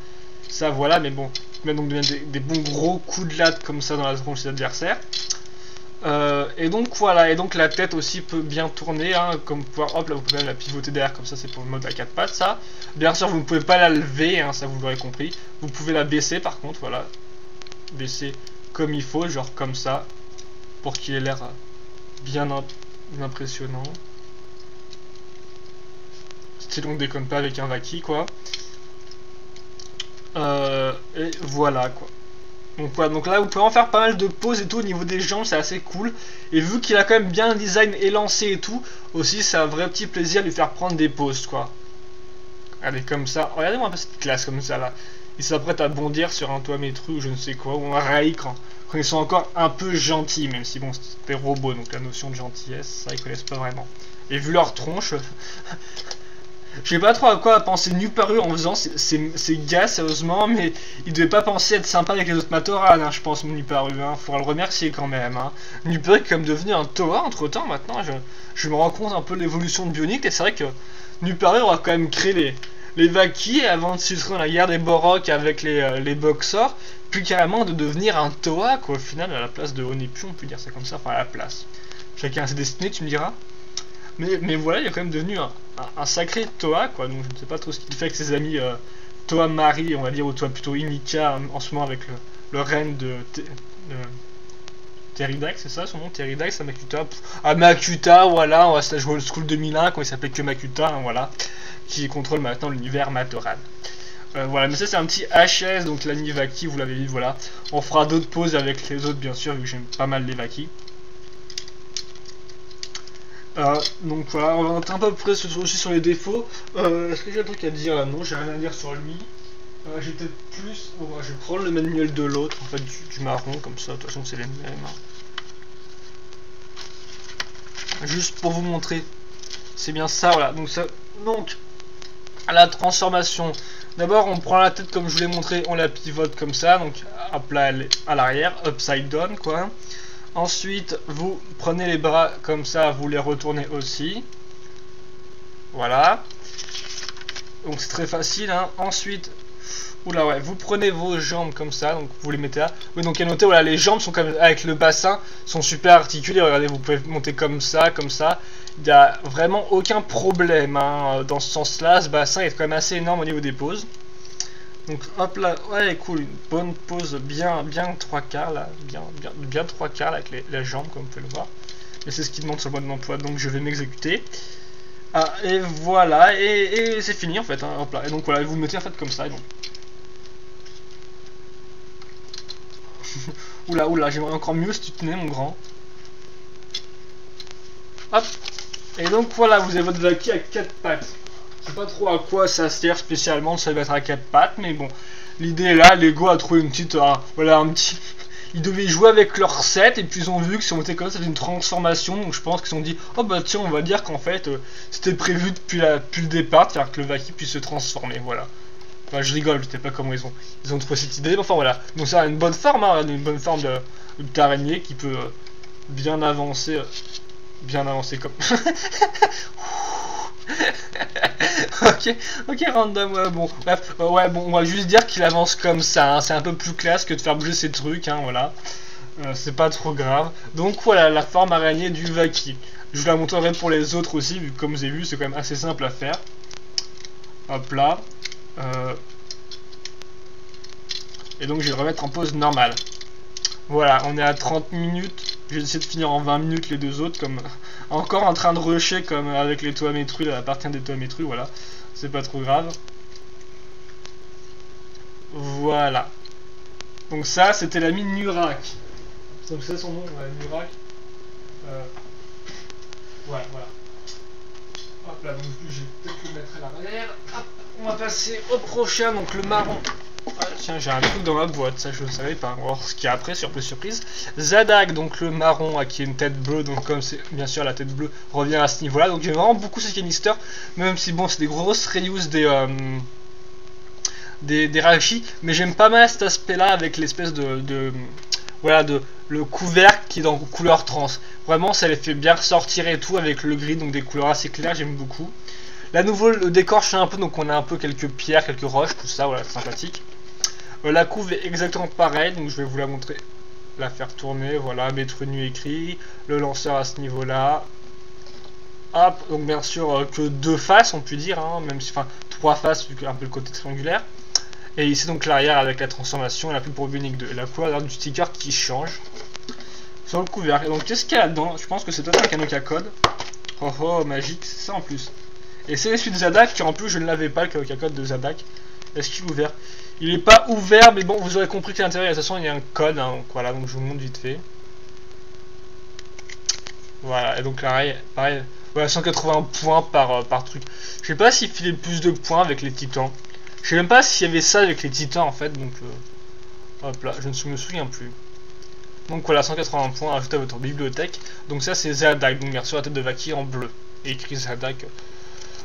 Ça, voilà, mais bon, mettre donc des bons gros coups de latte comme ça dans la tronche de l'adversaire. Et donc voilà, et donc la tête aussi peut bien tourner, hein, comme pouvoir, hop là vous pouvez même la pivoter derrière, comme ça c'est pour le mode à 4 pattes ça. Bien sûr vous ne pouvez pas la lever, hein, ça vous l'aurez compris. Vous pouvez la baisser par contre, voilà. Baisser comme il faut, genre comme ça, pour qu'il ait l'air bien impressionnant. Style on déconne pas avec un Vaki quoi. Et voilà quoi. Donc, voilà, donc là vous pouvez en faire pas mal de poses et tout au niveau des jambes, c'est assez cool. Et vu qu'il a quand même bien un design élancé et tout, aussi c'est un vrai petit plaisir de lui faire prendre des poses quoi. Allez comme ça, regardez-moi un peu cette classe comme ça là. Il s'apprête à bondir sur un Toametru ou je ne sais quoi, ou un Raik quand ils sont encore un peu gentils, même si bon c'est des robots donc la notion de gentillesse, ça ils connaissent pas vraiment. Et vu leur tronche... Je sais pas trop à quoi penser Nuparu en faisant ces gars sérieusement, mais il devait pas penser être sympa avec les autres Matoran, hein, je pense Nuparu, hein, faudra le remercier quand même. Hein. Nuparu est comme devenu un Toa entre temps maintenant, je me rends compte un peu de l'évolution de Bionic, et c'est vrai que Nuparu aura quand même créé les Vaki avant de s'illustrer dans la guerre des Borok avec les Boxors, puis carrément de devenir un Toa quoi, au final à la place de Onipu, on peut dire ça comme ça, enfin à la place. Chacun a ses destinées, tu me diras. Mais voilà, il est quand même devenu un sacré Toa, quoi. Donc je ne sais pas trop ce qu'il fait avec ses amis Toa Mari, on va dire, ou Toa plutôt Inika en ce moment avec le reine de Teridax, c'est ça son nom, Teridax, Amakuta. Amakuta, voilà, on va se la jouer au School 2001 quand il s'appelait que Makuta, hein, voilà, qui contrôle maintenant l'univers Matoran. Voilà, mais ça c'est un petit HS, donc l'anime Vaki, vous l'avez vu, voilà. On fera d'autres pauses avec les autres, bien sûr, vu que j'aime pas mal les Vaki. Donc voilà, on va rentrer un peu près aussi sur les défauts. Est-ce que j'ai un truc à dire là? Non, j'ai rien à dire sur lui. J'ai peut-être plus. Bon, je vais prendre le manuel de l'autre, en fait, du marron, comme ça, de toute façon, c'est les mêmes. Juste pour vous montrer. C'est bien ça, voilà. Donc, à la transformation. D'abord, on prend la tête comme je vous l'ai montré, on la pivote comme ça. Donc, hop là, elle est à l'arrière, upside down, quoi. Ensuite, vous prenez les bras comme ça, vous les retournez aussi. Voilà. Donc c'est très facile. Hein. Ensuite, Oula ouais, vous prenez vos jambes comme ça, donc vous les mettez là. Oui, donc il y a noté, voilà, les jambes sont comme avec le bassin, sont super articulées. Regardez, vous pouvez monter comme ça, comme ça. Il n'y a vraiment aucun problème hein, dans ce sens-là. Ce bassin est quand même assez énorme au niveau des poses. Donc hop là, ouais, cool, une bonne pose bien 3/4 là, bien 3/4 avec les jambes comme vous pouvez le voir. Et c'est ce qui demande sur le mode d'emploi, donc je vais m'exécuter. Ah, et voilà, et c'est fini en fait, hein, hop là. Et donc voilà, vous mettez en fait comme ça. Donc... oula, j'aimerais encore mieux si tu tenais mon grand. Hop. Et donc voilà, vous avez votre Vaki à 4 pattes. Je sais pas trop à quoi ça sert spécialement de se mettre à 4 pattes, mais bon. L'idée est là, Lego a trouvé une petite... voilà, un petit... Ils devaient jouer avec leur set, et puis ils ont vu que si on était comme ça, c'était une transformation, donc je pense qu'ils ont dit, oh bah tiens, on va dire qu'en fait, c'était prévu depuis le départ, de faire que le Vaki puisse se transformer, voilà. Enfin, je rigole, je sais pas comment ils ont trouvé cette idée, mais enfin voilà. Donc ça a une bonne forme, hein, une bonne forme d'araignée qui peut bien avancer comme... ok, random, ouais, bon, bref, ouais, bon, on va juste dire qu'il avance comme ça, hein, c'est un peu plus classe que de faire bouger ces trucs, hein, voilà, c'est pas trop grave. Donc voilà, la forme araignée du Vaki. Je vous la montrerai pour les autres aussi, vu que comme vous avez vu, c'est quand même assez simple à faire. Hop là. Et donc je vais le remettre en pause normale. Voilà, on est à 30 minutes. Je vais essayer de finir en 20 minutes les deux autres, comme encore en train de rusher comme avec les Toametru, la partie des Toametru, voilà. C'est pas trop grave. Voilà. Donc ça, c'était l'ami Nurak. Donc c'est son nom, Nurak. Ouais, voilà. Hop là, donc je vais peut-être le mettre à l'arrière. Hop, on va passer au prochain, donc le marron. Ah, tiens, j'ai un truc dans ma boîte, ça je ne savais pas. Alors, ce qu'il y a après, surprise. Zadak, donc le marron, qui a une tête bleue, donc comme c'est bien sûr la tête bleue revient à ce niveau-là. Donc j'aime vraiment beaucoup ces canisters, même si bon, c'est des grosses reuse des Rashi, mais j'aime pas mal cet aspect-là avec l'espèce voilà, le couvercle qui est dans couleur trans. Vraiment, ça les fait bien ressortir et tout avec le gris, donc des couleurs assez claires, j'aime beaucoup. Là, nouveau, le décor change un peu, donc on a un peu quelques pierres, quelques roches, tout ça, voilà, sympathique. La couve est exactement pareille, donc je vais vous la montrer, la faire tourner, voilà, Maître Nu écrit, le lanceur à ce niveau-là. Hop, donc bien sûr que 2 faces, on peut dire, hein, même si, enfin, 3 faces, vu qu'un peu le côté triangulaire. Et ici, donc l'arrière avec la transformation et la pub pour Bionic 2. Et la couleur du sticker qui change sur le couvercle. Et donc, qu'est-ce qu'il y a là-dedans? Je pense que c'est peut-être un Kanoka code. Oh, magique, c'est ça en plus. Et c'est celui de Zadak, qui en plus je ne l'avais pas, le Kanoka code de Zadak. Est-ce qu'il est ouvert? Il n'est pas ouvert, mais bon, vous aurez compris qu'à l'intérieur, de toute façon, il y a un code. Hein, donc voilà, donc je vous montre vite fait. Voilà, et donc là, pareil, voilà, 180 points par truc. Je sais pas s'il filait plus de points avec les titans. Je sais même pas s'il y avait ça avec les titans en fait, donc hop là, je ne me souviens plus. Donc voilà, 180 points ajoutés à votre bibliothèque. Donc ça c'est Zadak, donc bien sûr la tête de Vaki en bleu. Et écrit Zadak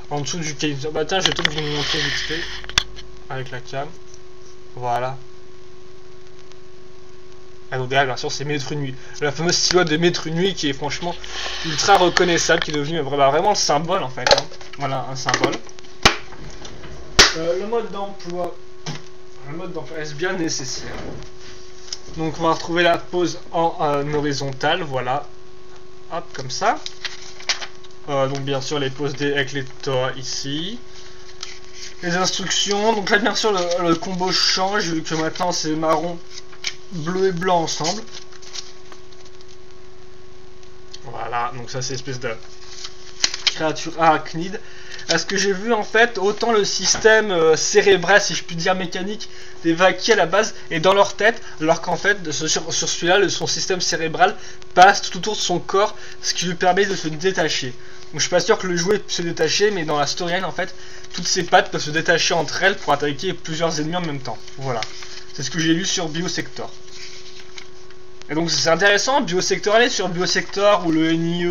en dessous du calibre. Bah tiens, je vais peut-être vous montrer vite fait avec la cam. Voilà. Ah donc derrière bien sûr c'est Maître Nuit. La fameuse silhouette de Maître Nuit qui est franchement ultra reconnaissable, qui est devenu vraiment le symbole en fait. Hein. Voilà, un symbole. Le mode d'emploi est bien nécessaire. Donc on va retrouver la pose en horizontale, voilà. Hop, comme ça. Donc bien sûr les poses avec les toits ici. Les instructions, donc là bien sûr le combo change, vu que maintenant c'est marron, bleu et blanc ensemble. Voilà, donc ça c'est l'espèce de créature arachnide. À ce que j'ai vu en fait, autant le système cérébral, si je puis dire mécanique, des Vaki à la base est dans leur tête, alors qu'en fait sur celui-là, son système cérébral passe tout autour de son corps, ce qui lui permet de se détacher. Donc je suis pas sûr que le jouet puisse se détacher, mais dans la storyline en fait, toutes ses pattes peuvent se détacher entre elles pour attaquer plusieurs ennemis en même temps. Voilà, c'est ce que j'ai lu sur Biosector. Et donc c'est intéressant, Biosector, allez sur Biosector ou le NIE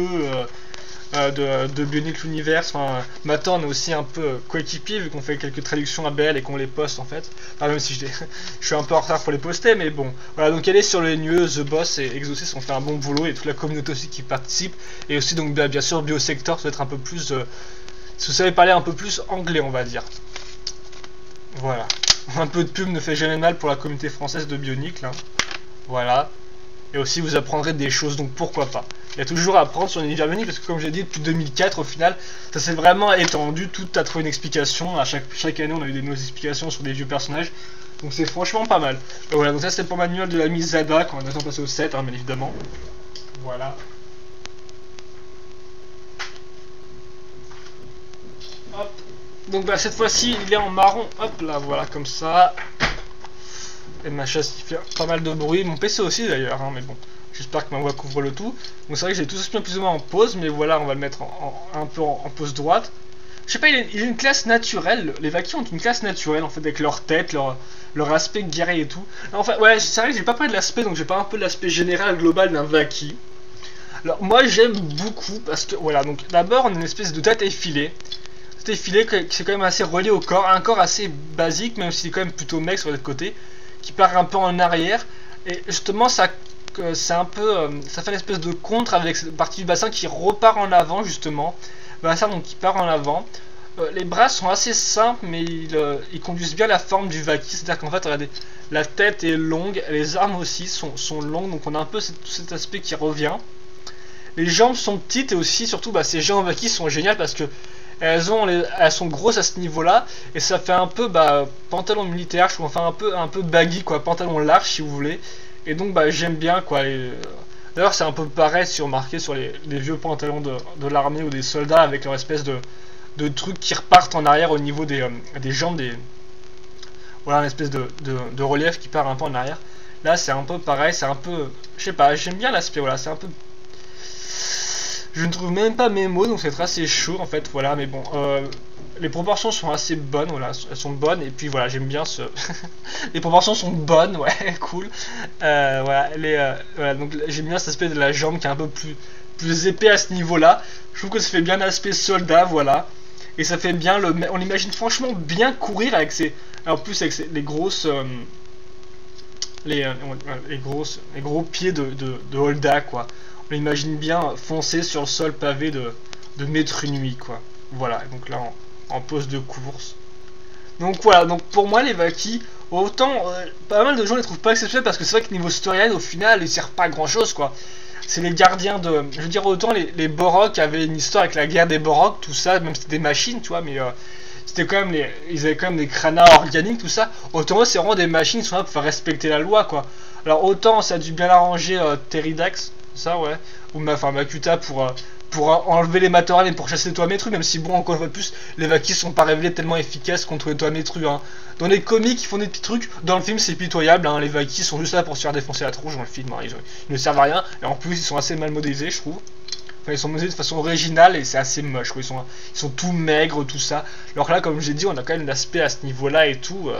de Bionic l'univers. Enfin, maintenant on est aussi un peu coéquipier vu qu'on fait quelques traductions ABL et qu'on les poste en fait. Enfin, même si je suis un peu en retard pour les poster, mais bon. Voilà, donc allez sur le NIE, The Boss et Exorcist ont fait un bon boulot et toute la communauté aussi qui participe. Et aussi donc bien sûr Biosector, ça doit être un peu plus... si vous savez parler un peu plus anglais on va dire. Voilà. Un peu de pub ne fait jamais mal pour la communauté française de Bionicle, hein. Voilà. Et aussi vous apprendrez des choses, donc pourquoi pas. Il y a toujours à apprendre sur l'univers Bionicle, parce que comme j'ai dit, depuis 2004 au final, ça s'est vraiment étendu, tout a trouvé une explication. À chaque année on a eu des nouvelles explications sur des vieux personnages. Donc c'est franchement pas mal. Et voilà, donc ça c'est pour le manuel de la mise Zada, quand on attend passer au 7, hein, bien évidemment. Voilà. Hop. Donc bah, cette fois-ci il est en marron, hop là, voilà, comme ça. Et ma chaise qui fait pas mal de bruit, mon PC aussi d'ailleurs, hein, mais bon, j'espère que ma voix couvre le tout. Donc c'est vrai que j'ai tout ça plus ou moins en pause, mais voilà, on va le mettre un peu en pause droite. Je sais pas, il a une classe naturelle, les Vakis ont une classe naturelle en fait, avec leur tête, leur aspect guerrier et tout. Alors, enfin, ouais, c'est vrai que j'ai pas parlé de l'aspect, donc j'ai pas un peu de l'aspect général global d'un Vaki. Alors moi j'aime beaucoup, parce que voilà, donc d'abord on a une espèce de tête effilée. Tête effilée qui est quand même assez relié au corps, un corps assez basique, même s'il est quand même plutôt mec sur l'autre côté, qui part un peu en arrière, et justement ça c'est un peu ça fait une espèce de contre avec cette partie du bassin qui repart en avant justement, bassin donc qui part en avant. Les bras sont assez simples, mais ils conduisent bien la forme du Vaki, c'est à dire qu'en fait regardez, la tête est longue, les armes aussi sont longues, donc on a un peu cet aspect qui revient. Les jambes sont petites, et aussi surtout bah, ces jambes Vaki sont géniales parce que elles sont grosses à ce niveau-là, et ça fait un peu bah, pantalon militaire, je trouve, enfin un peu baggy quoi, pantalon large si vous voulez. Et donc bah, j'aime bien quoi. D'ailleurs c'est un peu pareil si vous remarquez sur les vieux pantalons de l'armée ou des soldats avec leur espèce de trucs qui repartent en arrière au niveau des jambes, voilà, une espèce de relief qui part un peu en arrière. Là c'est un peu pareil, c'est un peu, je sais pas, j'aime bien l'aspect, voilà, c'est un peu... Je ne trouve même pas mes mots, donc c'est assez chaud en fait, voilà, mais bon, les proportions sont assez bonnes, voilà, elles sont bonnes, et puis voilà, j'aime bien ce... les proportions sont bonnes, ouais, cool, voilà, voilà, donc j'aime bien cet aspect de la jambe qui est un peu plus épais à ce niveau-là, je trouve que ça fait bien l'aspect soldat, voilà, et ça fait bien, on l'imagine franchement bien courir avec ses... En plus avec les grosses... les gros pieds de Holda quoi. On imagine bien foncer sur le sol pavé de Maître Nuit quoi. Voilà, donc là en pause de course. Donc voilà, donc pour moi les Vaki, autant pas mal de gens les trouvent pas exceptionnels parce que c'est vrai que niveau storyline au final ils servent pas à grand chose quoi. C'est les gardiens de... Je veux dire autant les Borok avaient une histoire avec la guerre des Borok, tout ça, même si c'était des machines tu vois, mais... c'était quand même ils avaient quand même des crânas organiques tout ça, autant eux c'est vraiment des machines qui sont là pour faire respecter la loi quoi. Alors autant ça a dû bien arranger Teridax, ça ouais, ou Makuta pour enlever les Matorales et pour chasser les Toametru, même si bon encore une fois de plus les Vakis sont pas révélés tellement efficaces contre les Toametru hein. Dans les comics ils font des petits trucs, dans le film c'est pitoyable hein. Les Vakis sont juste là pour se faire défoncer la tronche dans le film hein. Ils ne servent à rien, et en plus ils sont assez mal modélisés je trouve. Enfin, ils sont modélisés de façon originale et c'est assez moche quoi. Ils sont tout maigres tout ça, alors que là comme j'ai dit on a quand même l'aspect à ce niveau là et tout,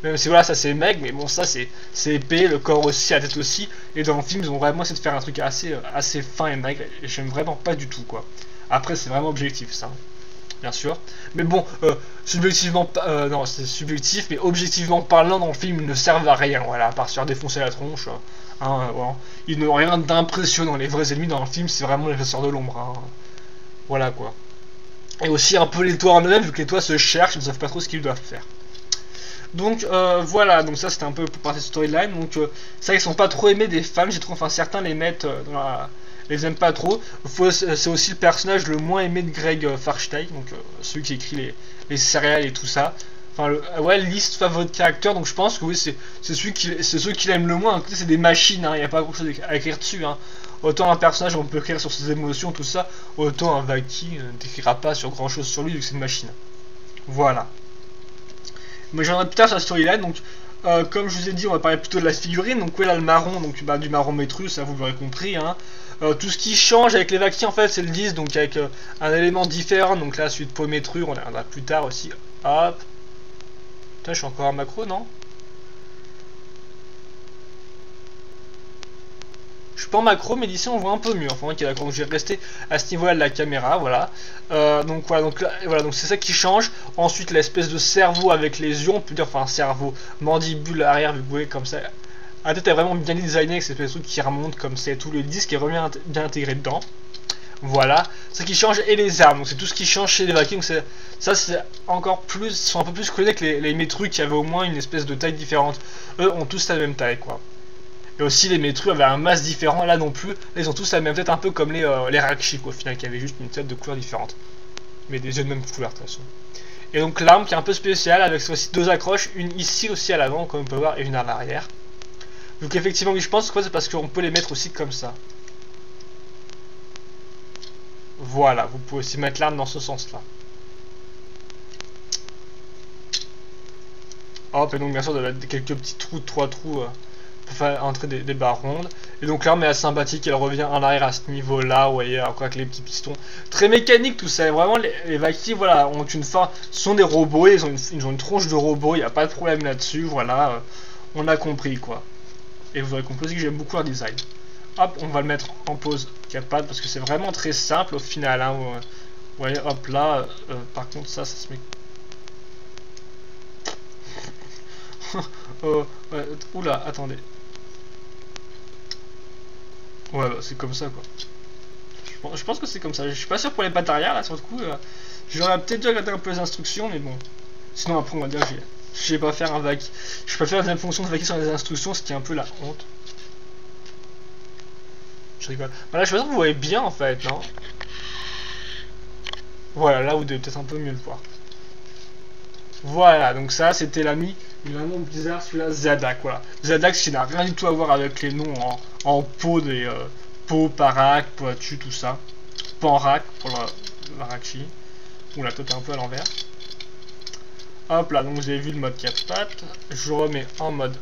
même si voilà ça c'est maigre, mais bon ça c'est épais, le corps aussi, la tête aussi, et dans le film ils ont vraiment essayé de faire un truc assez fin et maigre, et j'aime vraiment pas du tout quoi. Après c'est vraiment objectif ça, bien sûr, mais bon subjectivement non c'est subjectif, mais objectivement parlant dans le film ils ne servent à rien, voilà, à part se faire défoncer la tronche hein, voilà. Ils n'ont rien d'impressionnant, les vrais ennemis dans le film c'est vraiment les chasseurs de l'ombre hein. Voilà quoi. Et aussi un peu les toits en eux-mêmes, vu que les toits se cherchent, ils ne savent pas trop ce qu'ils doivent faire. Donc voilà, donc ça c'était un peu pour partie de storyline. Donc c'est vrai qu'ils sont pas trop aimés des fans, j'ai trouvé, enfin certains les mettent les aiment pas trop. C'est aussi le personnage le moins aimé de Greg Farstein, donc celui qui écrit les céréales et tout ça. Enfin ouais, liste favori de caractère, donc je pense que oui c'est ceux qui l'aiment le moins. C'est des machines, il n'y a pas grand chose à écrire dessus hein. Autant un personnage on peut écrire sur ses émotions tout ça, autant un Vaki n'écrira pas sur grand chose sur lui vu que c'est une machine. Voilà. Mais j'en ai plus tard sur la storyline, donc comme je vous ai dit on va parler plutôt de la figurine, donc là le marron, donc bah, du marron Metru, ça vous l'aurez compris hein. Tout ce qui change avec les Vaki en fait c'est le 10, donc avec un élément différent, donc là celui de Pometru, on reviendra plus tard aussi, hop. Putain je suis encore en macro non? Je suis pas en macro, mais d'ici on voit un peu mieux. Enfin, ok, d'accord. Donc je vais rester à ce niveau-là de la caméra, voilà. Donc voilà, donc c'est ça qui change. Ensuite, l'espèce de cerveau avec les yeux, on peut dire, enfin cerveau, mandibule arrière, vous voyez comme ça. La tête est vraiment bien designée avec cette espèce de truc qui remonte comme ça et tout. Le disque est vraiment bien intégré dedans. Voilà. ce qui change et les armes. Donc c'est tout ce qui change chez les Vikings. Ça c'est encore plus, sont un peu plus clonés que les Metrus qui avaient au moins une espèce de taille différente. Eux ont tous la même taille quoi. Et aussi les Metrus avaient un masque différent, là non plus. Là, ils ont tous la même tête, un peu comme les Rakshik au final, qui avaient juste une tête de couleur différente. Mais des yeux de même couleur de toute façon. Et donc l'arme qui est un peu spéciale, avec aussi deux accroches, une ici aussi à l'avant comme on peut voir, et une à l'arrière. Donc effectivement je pense que c'est parce qu'on peut les mettre aussi comme ça. Voilà, vous pouvez aussi mettre l'arme dans ce sens là. Hop, et donc bien sûr quelques petits trous, 3 trous pour faire entrer des barres rondes. Et donc l'arme est assez sympathique, elle revient en arrière à ce niveau là, vous voyez, encore avec les petits pistons. Très mécanique tout ça, et vraiment les Vikings voilà, ont une fin, sont des robots, ils ont une tronche de robot, il n'y a pas de problème là-dessus, voilà, on a compris quoi. Et vous aurez compris aussi que j'aime beaucoup leur design. Hop, on va le mettre en pause capade parce que c'est vraiment très simple au final. Hein, vous voyez, hop là. Par contre, ça se met. Oula, attendez. Ouais, bah, c'est comme ça quoi. Je pense que c'est comme ça. Je suis pas sûr pour les pattes arrière là, sur le coup. J'aurais peut-être dû regarder un peu les instructions, mais bon. Sinon, après, on va dire que je sais pas faire un vac. Je préfère la fonction de vaquer sur les instructions, ce qui est un peu la honte. Je rigole. Voilà, je suis pas sûr que vous voyez bien en fait, non? Voilà, là vous devez peut-être un peu mieux le voir. Voilà, donc ça c'était l'ami. Il a un nom bizarre, celui-là, Zadak, voilà. Zadak, qui n'a rien du tout à voir avec les noms en pot des pot, parak, poatu, tout ça. Panrak pour la Rakshi. Oula, toi t'es un peu à l'envers. Hop là, donc vous avez vu le mode 4 pattes. Je remets en mode.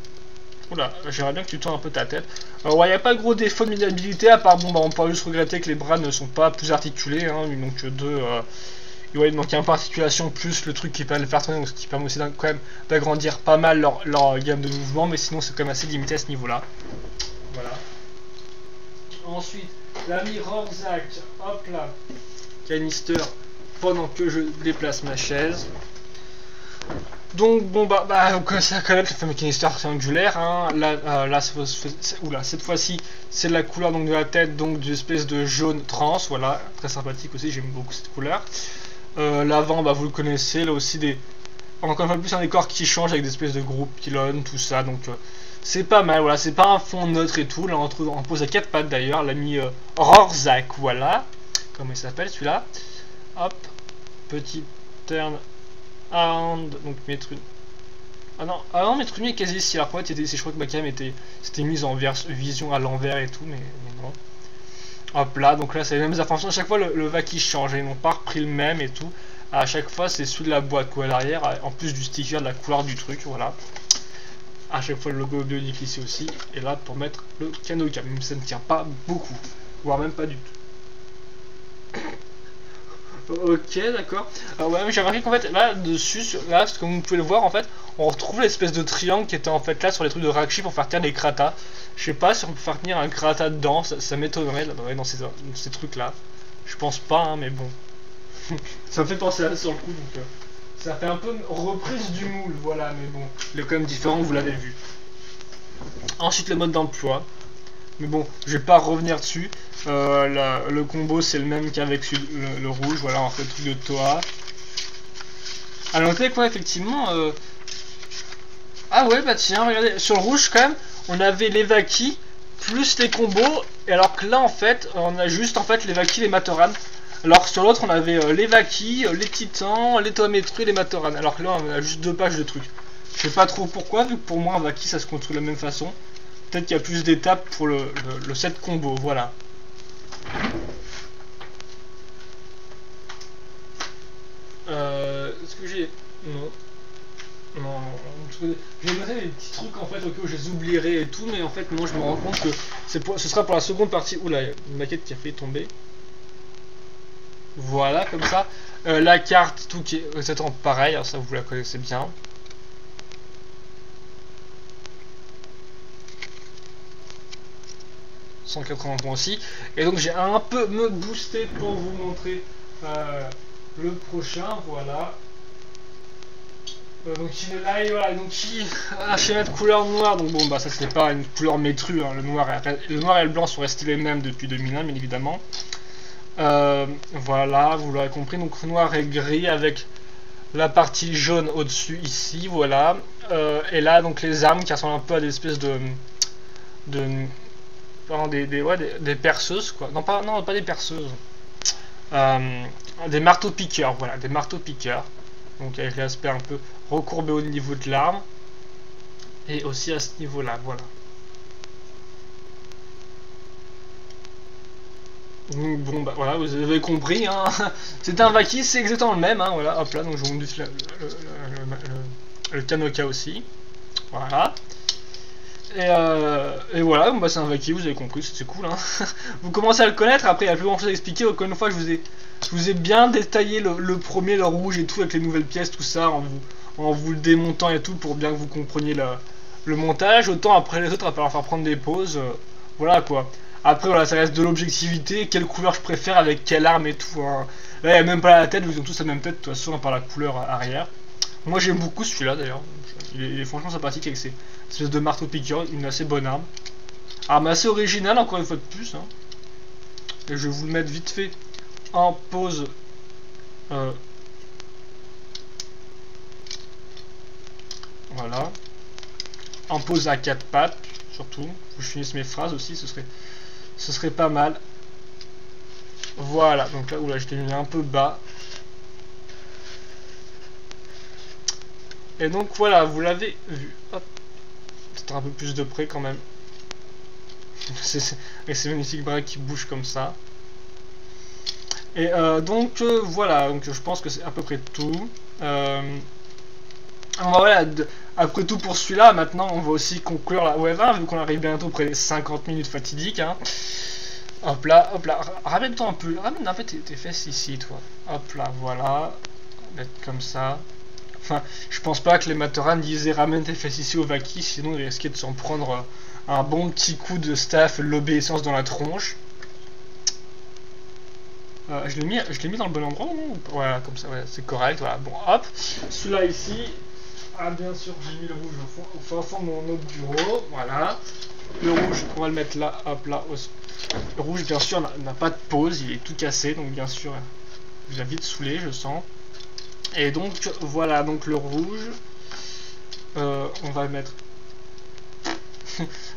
Oula, j'aimerais bien que tu tournes un peu ta tête. Ouais, il n'y a pas de gros défaut de maniabilité, à part, bon, bah, on peut juste regretter que les bras ne sont pas plus articulés, hein, il manque que deux. Et ouais, il manque un peu d'articulation, plus le truc qui permet de le faire tourner, donc ce qui permet aussi quand même d'agrandir pas mal leur gamme de mouvements, mais sinon c'est quand même assez limité à ce niveau-là. Voilà. Ensuite, l'ami Rorzak, hop là, canister, pendant que je déplace ma chaise. Donc bon bah vous commencez à connaître le fameux canister triangulaire, hein. Là cette fois-ci c'est la couleur donc de la tête, donc d'une espèce de jaune trans, voilà, très sympathique aussi, j'aime beaucoup cette couleur. L'avant bah vous le connaissez, là aussi encore un peu plus un décor qui change avec des espèces de groupes, pylônes, tout ça, donc c'est pas mal, voilà, c'est pas un fond neutre et tout, là on trouve en pose à 4 pattes d'ailleurs, l'ami Rorzak, voilà, comment il s'appelle celui-là, hop, petit turn. Donc mettre une. Ah non, mettre une est quasi ici. Alors pour être, je crois que ma cam c'était mise en vision à l'envers et tout, mais non. Hop là, donc là c'est les mêmes informations. À chaque fois le Vaki change, ils n'ont pas repris le même et tout. À chaque fois c'est celui de la boîte quoi à l'arrière, en plus du sticker, de la couleur du truc, voilà. À chaque fois le logo bionique ici aussi. Et là pour mettre le Kanoka, même ça ne tient pas beaucoup, voire même pas du tout. Ok, d'accord. Alors ouais, j'ai remarqué qu'en fait là dessus, là, comme vous pouvez le voir en fait, on retrouve l'espèce de triangle qui était en fait là sur les trucs de Rakshi pour faire tenir les kratas. Je sais pas si on peut faire tenir un krata dedans, ça m'étonnerait dans ces trucs là. Je pense pas, hein, mais bon. Ça me fait penser à ça sur le coup, donc ça fait un peu reprise du moule, voilà, mais bon, il est quand même différent, vous l'avez vu. Ensuite le mode d'emploi. Mais bon, je vais pas revenir dessus. Le combo c'est le même qu'avec le rouge. Voilà, on fait le truc de Toa. À noter quoi, effectivement. Ah ouais, bah tiens, regardez, sur le rouge quand même, on avait les Vaki plus les combos. Et alors que là en fait, on a juste en fait les Vaki, les Matoran. Alors que sur l'autre, on avait les Vaki, les Titans, les Toa Metru et les Matoran. Alors que là, on a juste 2 pages de trucs. Je sais pas trop pourquoi, vu que pour moi un Vaki ça se construit de la même façon. Peut-être qu'il y a plus d'étapes pour le set combo, voilà. Est-ce que j'ai... Non. J'ai noté des petits trucs en fait au cas où je les oublierai et tout, mais en fait moi je me rends compte que ce sera pour la seconde partie. Oula, il y a une maquette qui a fait tomber. Voilà, comme ça. La carte, tout qui est exactement pareil, alors ça vous la connaissez bien. points aussi. Et donc j'ai un peu me boosté pour vous montrer le prochain, voilà. Donc là, voilà, donc un schéma de couleur noire, donc bon bah ça c'était pas une couleur métrue, hein. Le noir et le blanc sont restés les mêmes depuis 2001 bien évidemment. Voilà, vous l'aurez compris, donc noir et gris avec la partie jaune au-dessus ici, voilà. Et là, donc les armes qui ressemblent un peu à des espèces pardon, des perceuses, quoi. Non, pas des perceuses. Des marteaux-piqueurs, voilà, des marteaux-piqueurs. Donc avec l'aspect un peu recourbé au niveau de l'arme. Et aussi à ce niveau-là, voilà. Donc bon, bah voilà, vous avez compris, hein. C'est un Vaki, c'est exactement le même, hein, voilà, hop là, donc je vous montre le Kanoka aussi. Voilà. Et voilà, bah c'est un Vaki, vous avez compris, c'est cool, hein. Vous commencez à le connaître, après il n'y a plus grand chose à expliquer. Encore une fois, je vous ai bien détaillé le premier, le rouge et tout, avec les nouvelles pièces, tout ça, en vous le démontant et tout, pour bien que vous compreniez le montage. Autant après les autres, il va falloir faire prendre des pauses, voilà quoi. Après voilà, ça reste de l'objectivité, quelle couleur je préfère avec quelle arme et tout, hein. Là il n'y a même pas la tête, ils ont tous la même tête de toute façon par la couleur arrière. Moi j'aime beaucoup celui-là d'ailleurs, il est franchement sympathique avec ses espèces de marteau piqueur, une assez bonne arme. Arme assez originale encore une fois de plus, hein. Et je vais vous le mettre vite fait en pause. Voilà. En pause à 4 pattes, surtout. Faut que je finisse mes phrases aussi, ce serait pas mal. Voilà, donc là, oula, je l'ai mis un peu bas. Et donc voilà, vous l'avez vu. Hop. C'est un peu plus de près quand même. Et ces magnifiques bras qui bougent comme ça. Et donc voilà, donc je pense que c'est à peu près tout. Voilà, après tout pour celui-là, maintenant on va aussi conclure la Wave 1, vu qu'on arrive bientôt près des 50 minutes fatidiques, hein. Hop là, ramène-toi un peu, ramène en fait tes fesses ici, toi. Hop là, voilà, mettre comme ça. Enfin, je pense pas que les Matoran disaient ramène tes fesses ici au Vaki, sinon ils risquaient de s'en prendre un bon petit coup de staff, l'obéissance dans la tronche. Je l'ai mis dans le bon endroit, ou voilà, comme ça, ouais, c'est correct, voilà. Bon, hop, celui-là ici, ah bien sûr, j'ai mis le rouge au fond de mon autre bureau, voilà. Le rouge, on va le mettre là, hop là. Le rouge, bien sûr, n'a pas de pause, il est tout cassé, donc bien sûr, il va vite saouler, je sens. Et donc, voilà, donc le rouge, on va le mettre.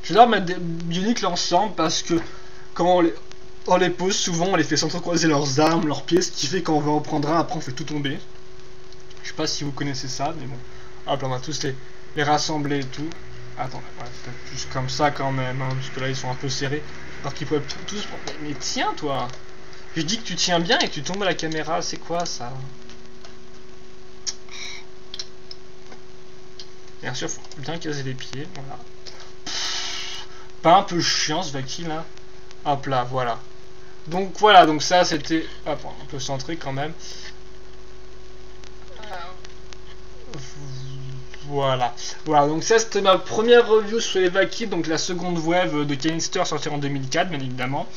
J'adore mettre des bioniques l'ensemble parce que quand on les pose, souvent on les fait s'entrecroiser leurs armes, leurs pieds, ce qui fait quand on va en prendre un, après on fait tout tomber. Je sais pas si vous connaissez ça, mais bon. Hop là, on va tous les rassembler et tout. Attends, ouais, peut-être plus comme ça quand même, hein, parce que là ils sont un peu serrés. Alors qu'ils pourraient tous. Mais tiens, toi! Je dis que tu tiens bien et que tu tombes à la caméra, c'est quoi ça? Bien sûr, faut bien caser les pieds, voilà. Pas un peu chiant ce Vaki là? Hop là, voilà. Donc voilà, donc ça c'était. Hop, un peu centré quand même. Voilà, donc ça c'était ma première review sur les Vaki, donc la seconde wave de Canister sortie en 2004 bien évidemment.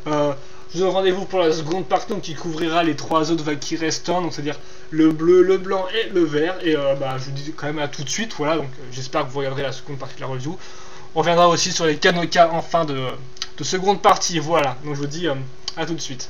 Je vous donne rendez-vous pour la seconde partie donc, qui couvrira les 3 autres Vaki restants, donc c'est-à-dire le bleu, le blanc et le vert. Et je vous dis quand même à tout de suite, voilà, donc j'espère que vous regarderez la seconde partie de la review. On reviendra aussi sur les Kanoka en fin de seconde partie, voilà, donc je vous dis à tout de suite.